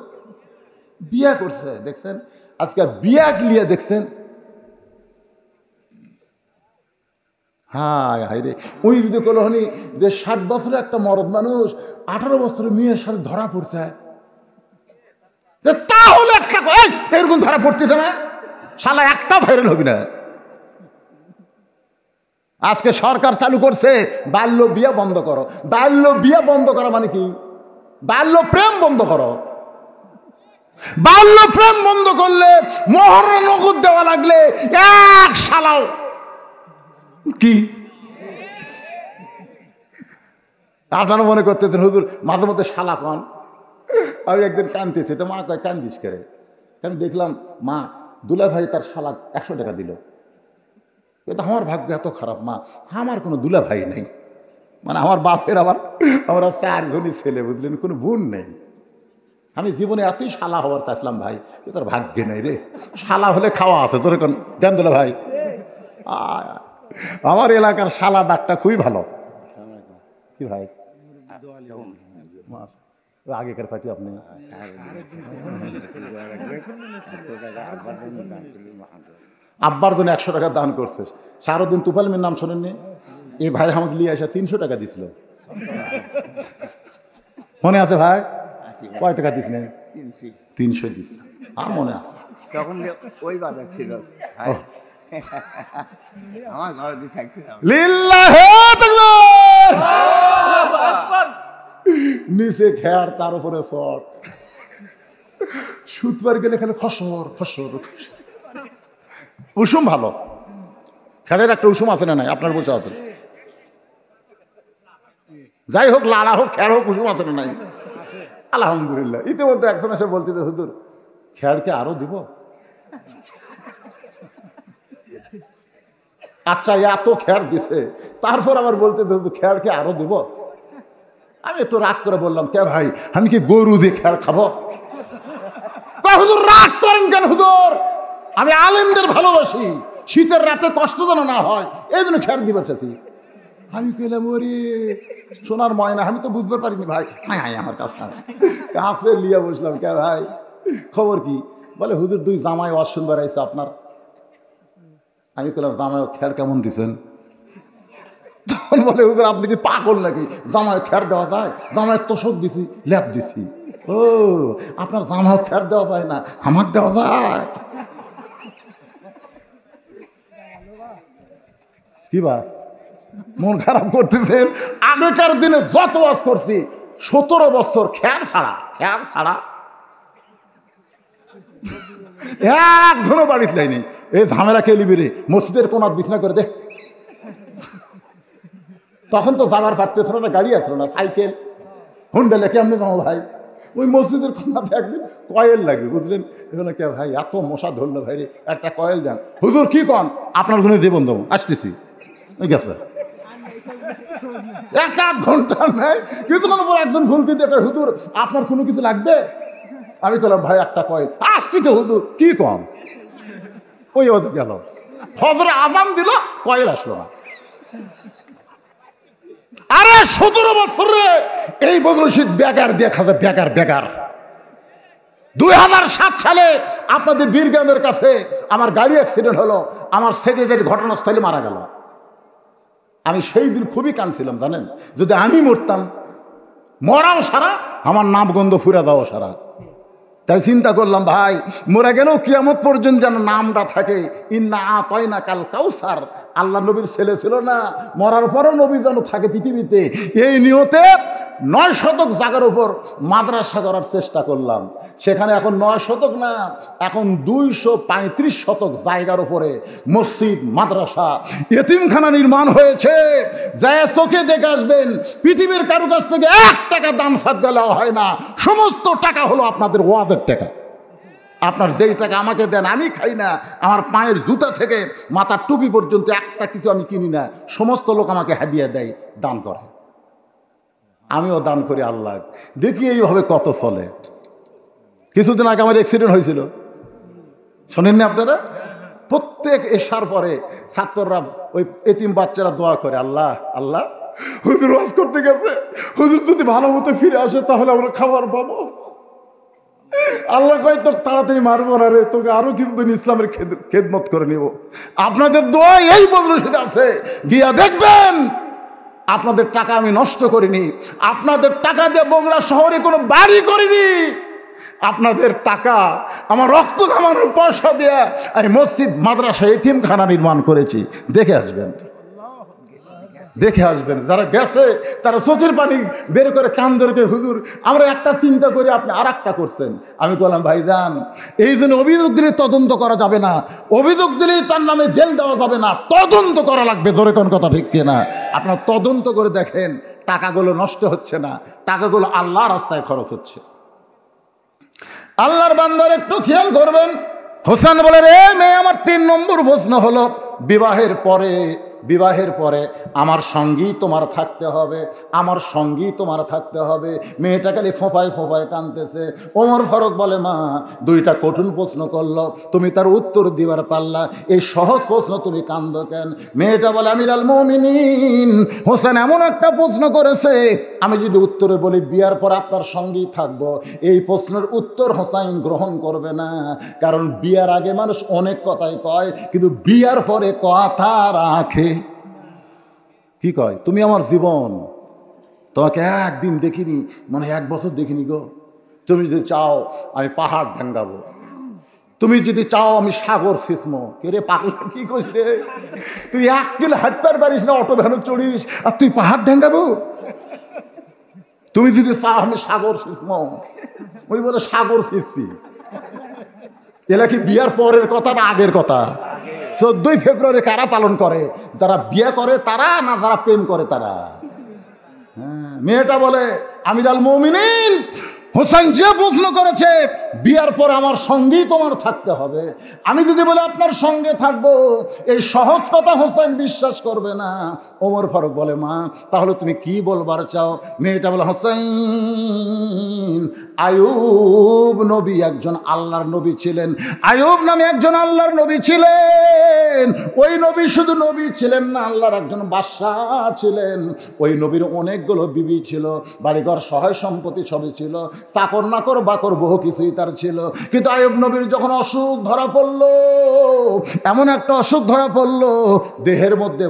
বিয়ে করছে। দেখছেন আজকে বিয়া লিয়া দেখছেন, হায় হায় রে। উনি যদি করলো হনি যে 60 বছরের একটা মরদ মানুষ 18 বছরের মেয়ের সাথে ধরা পড়ছে, তাহলে একটা এরকম ধরা পড়তেছে না, শালা একটা ভাইরাল হবি না। আজকে সরকার চালু করছে বাল্য বিয়ে বন্ধ করো। বাল্য বিয়ে বন্ধ করা মানে কি? বাল্য প্রেম বন্ধ করো। বাল্য প্রেম বন্ধ করলে মোহর নগদ দেওয়া লাগলে এক শালাও কি আপনারা মনে করতেছেন হুজুর মাঝে মধ্যে শালা পান। আমি একদিন কাঁদতেছি, তো মা কয় কান্দিস করে? আমি দেখলাম মা দুলা ভাই তার শালা 100 টাকা দিল। এটা আমার ভাগ্য এত খারাপ মা, আমার কোনো দুলা ভাই নেই, মানে আমার বাপের আমরা 4 জনই ছেলে, বুঝলেন, কোনো বোন নেই। আমি জীবনে এতই শালা হওয়ার চাইছিলাম ভাই, তোর ভাগ্যে নেই রে। শালা হলে খাওয়া আছে তোর কোন দেন দুলা ভাই। আমার এলাকার শালা ডাকটা খুবই ভালো। কি ভাই আগেকার পার্টি আপনি আব্বার জন্য 100 টাকা দান করছে। সারাদিন তুফালমির নাম শোনেননি? এই ভাই আমাকে নিয়ে আসা 300 টাকা দিছিল, মনে আছে ভাই? কয় টাকা দিছিলেন? 300 দিছিল, আর মনে আছে তখন ওই বাজার ছিল আমার ঘরে দিয়ে থাকতে। নিচে খেয়ার তার উপরে চট, সুতবার গেলে খালি ফসর ফসর। উষুম ভালো, খেলের একটা উষুম আছে না নাই আপনার বসে আছে? যাই হোক, লাড়া হোক খেয়ার হোক, উষুম আছে না নাই? আলহামদুলিল্লাহ। ইতিমধ্যে একজন এসে বলতে হুজুর খেয়ারকে আরো দিব। আচ্ছা এত খেয়ার দিছে, তারপর আবার বলতে হুজুর খেয়ারকে আরো দিব। আমি একটু রাগ করে বললাম কে ভাই, আমি কি গরু দিয়ে খেয়ার খাবো? হুজুর রাগ করেন কেন হুজুর? আমি আলেমদের ভালোবাসি, শীতের রাতে কষ্ট যেন না হয় এই জন্য খেয়ার দিবার চাইছি। আমি পেলাম ওরে সোনার ময়না, আমি তো বুঝতে পারিনি ভাই। হ্যাঁ আমার কাছে লিয়া বসলাম, কে ভাই খবর কি? বলে হুজুর 2 জামাই ওয়াজ শুনবার আইছে আপনার। আমি বললাম জামাই খেয়ার কেমন দিছেন? তখন বলে হুজুর আপনি কি পাগল নাকি, জামাই খেয়ার দেওয়া যায়? জামাই তোষক দিছি, ল্যাপ দিছি। ও আপনার জামাই খেয়ার দেওয়া যায় না, আমার দেওয়া যায়। কি বা মন খারাপ করতেছেন? আগেকার দিনে যত ওয়াজ করছি 17 বছর খেয়াল ছাড়া এক ধরো বাড়িতে লাইনি এই ঝামেলা কে লিবি রে, মসজিদের কোন বিছনা করে দে। তখন তো যাবার পারতেছিল না, গাড়ি আসলো না, সাইকেল হুন্ডালে কেমনে যাবো ভাই? ওই মসজিদের কোনাতে একদিন কয়েল লাগবে, বুঝলেন? এখানে কে ভাই এত মশা ধরলো ভাই রে, একটা কয়েল দেন। হুজুর কি কন? আপনার জন্য জীবন দেবো, আসতেছি। গেছে 1-8 ঘন্টা নেয়, কিছুক্ষণ পর একজন ভুলকি দেখে, হুজুর আপনার কোনো কিছু লাগবে? আমি বললাম ভাই একটা কয়েল, আসছি তো হুজুর। কি কম? ওই ওদের গেল, ফজরে আজান দিল, কয়েল আসলো না। আরে 17 বছরে এই বদরশিদ বেকার দেখা যায়, বেকার। 2007 সালে আপনাদের বীরগ্রামের কাছে আমার গাড়ি অ্যাক্সিডেন্ট হলো, আমার সেক্রেটারি ঘটনাস্থলে মারা গেল। আমি সেই দিন খুবই কাঁদছিলাম, জানেন? যদি আমি মরতাম, মরাও সারা, আমার নামগন্ধ ফুরা যাওয়া সারা। তাই চিন্তা করলাম ভাই মরে গেলেও কিয়ামত পর্যন্ত যেন নামটা থাকে, ইন্না আতাইনা কাল কাউসার। আল্লাহ নবীর ছেলে ছিল না, মরার পরও নবী যেন থাকে পৃথিবীতে। এই নিয়তে 9 শতক জায়গার উপর মাদ্রাসা করার চেষ্টা করলাম। সেখানে এখন 9 শতক না, এখন 235 শতক জায়গার উপরে মসজিদ, মাদ্রাসা, এতিমখানা নির্মাণ হয়েছে। যায় চোখে দেখে আসবেন, পৃথিবীর কারো কাছ থেকে 1 টাকা দান সাধ্য দেওয়া হয় না, সমস্ত টাকা হলো আপনাদের ওয়াজের টাকা। আপনার যেই টাকা আমাকে দেন, আমি খাই না, আমার পায়ের জুতা থেকে মাথার টুপি পর্যন্ত একটা কিছু আমি কিনি না, সমস্ত লোক আমাকে হাদিয়া দেয়, দান করে। আমিও দান করি। আল্লাহ দেখি এইভাবে কত চলে। কিছুদিন আগে আমার অ্যাক্সিডেন্ট হয়েছিল, শোনেননি আপনারা? প্রত্যেক এশার পরে ছাত্ররা, ওই এতিম বাচ্চারা দোয়া করে, আল্লাহ আল্লাহ হুজুর ওয়াজ করতে গেছে, হুজুর যদি ভালো মতো ফিরে আসে তাহলে আমরা খাবার পাবো। আল্লাহ কয় তো তাড়াতাড়ি মারবো না রে, তোকে আরো কিছুদিন ইসলামের খেদমত করে নিব। আপনাদের দোয়া এই বদরশিদ আছে, গিয়া দেখবেন আপনাদের টাকা আমি নষ্ট করিনি, আপনাদের টাকা দিয়ে বগুড়া শহরে কোনো বাড়ি করিনি, আপনাদের টাকা আমার রক্ত ঘামানোর পয়সা দিয়ে আমি মসজিদ, মাদ্রাসা, এতিমখানা নির্মাণ করেছি। দেখে আসবেন। যারা গেছে তারা চোখের পানি বের করে কান ধরে, হুজুর আমরা একটা চিন্তা করি, আপনি আর একটা করছেন। আমি বললাম ভাইজান, এই জন্য অভিযোগ দিলে তদন্ত করা যাবে না, অভিযোগ দিলেই তার নামে জেল দেওয়া যাবে না, তদন্ত করা লাগবে। জোরে কোন কথা ঠিক কিনা? আপনার তদন্ত করে দেখেন টাকাগুলো নষ্ট হচ্ছে না, টাকাগুলো আল্লাহ রাস্তায় খরচ হচ্ছে। আল্লাহর বান্দার একটু খেয়াল করবেন। হোসেন বলে, রে মেয়ে, আমার 3 নম্বর প্রশ্ন হলো বিবাহের পরে আমার সঙ্গী তোমার থাকতে হবে, আমার সঙ্গী তোমার থাকতে হবে। মেয়েটা খালি ফোঁপায় কাঁদতেছে। ওমর ফারুক বলে, মা 2টা কঠিন প্রশ্ন করলো, তুমি তার উত্তর দিবার পারলা, এই সহজ প্রশ্ন তুমি কাঁদো কেন? মেয়েটা বলে, আমিরুল মুমিনিন, হোসেন এমন একটা প্রশ্ন করেছে, আমি যদি উত্তরে বলি বিয়ার পর আপনার সঙ্গী থাকবো, এই প্রশ্নের উত্তর হোসাইন গ্রহণ করবে না। কারণ বিয়ার আগে মানুষ অনেক কথাই কয়, কিন্তু বিয়ার পরে কথা রাখে। কি কয়? তুমি আমার জীবন, তোমাকে একদিন দেখিনি, মানে 1 বছর দেখিনি গো। তুমি যদি চাও আমি পাহাড় ভাঙ্গাবো, তুমি যদি চাও আমি সাগর সিসমো। কে রে পাগলা, কি করিস রে? তুই 1 কিলো হাঁটতে পারিস না, অটো ভ্যানে চড়িস, আর তুই পাহাড় ভাঙ্গাবো? তুমি যদি চাও আমি সাগর সিসমো। ওই বলে সাগর সিসবি। এলা কি বিয়ার পরের কথা না আগের কথা? 14ই ফেব্রুয়ারি কারা পালন করে? যারা বিয়ে করে তারা, না যারা প্রেম করে তারা? হ্যাঁ, মেয়েটা বলে, আমিরুল মুমিনিন, হোসেন যে প্রশ্ন করেছে বিয়ার পর আমার সঙ্গী তোমার থাকতে হবে, আমি যদি বলে আপনার সঙ্গে থাকবো, এই সহজ কথা হোসেন বিশ্বাস করবে না। ওমর ফারুক বলে, মা তাহলে তুমি কি বলবার চাও? মেয়েটা বলে, হোসেন, আইয়ুব নবী একজন আল্লাহর নবী ছিলেন, আইয়ুব নামে একজন আল্লাহর নবী ছিলেন। ওই নবী শুধু নবী ছিলেন না, আল্লাহর একজন বাদশাহ ছিলেন। ওই নবীর অনেকগুলো বিবি ছিল, বাড়িঘর সহায় সম্পত্তি সবই ছিল, চাকর নাকর বাকর বহু কিছুই তার ছিল। কিন্তু আইয়ুব নবীর যখন অসুখ ধরা পড়লো, এমন একটা অসুখ ধরা পড়লো, দেহের মধ্যে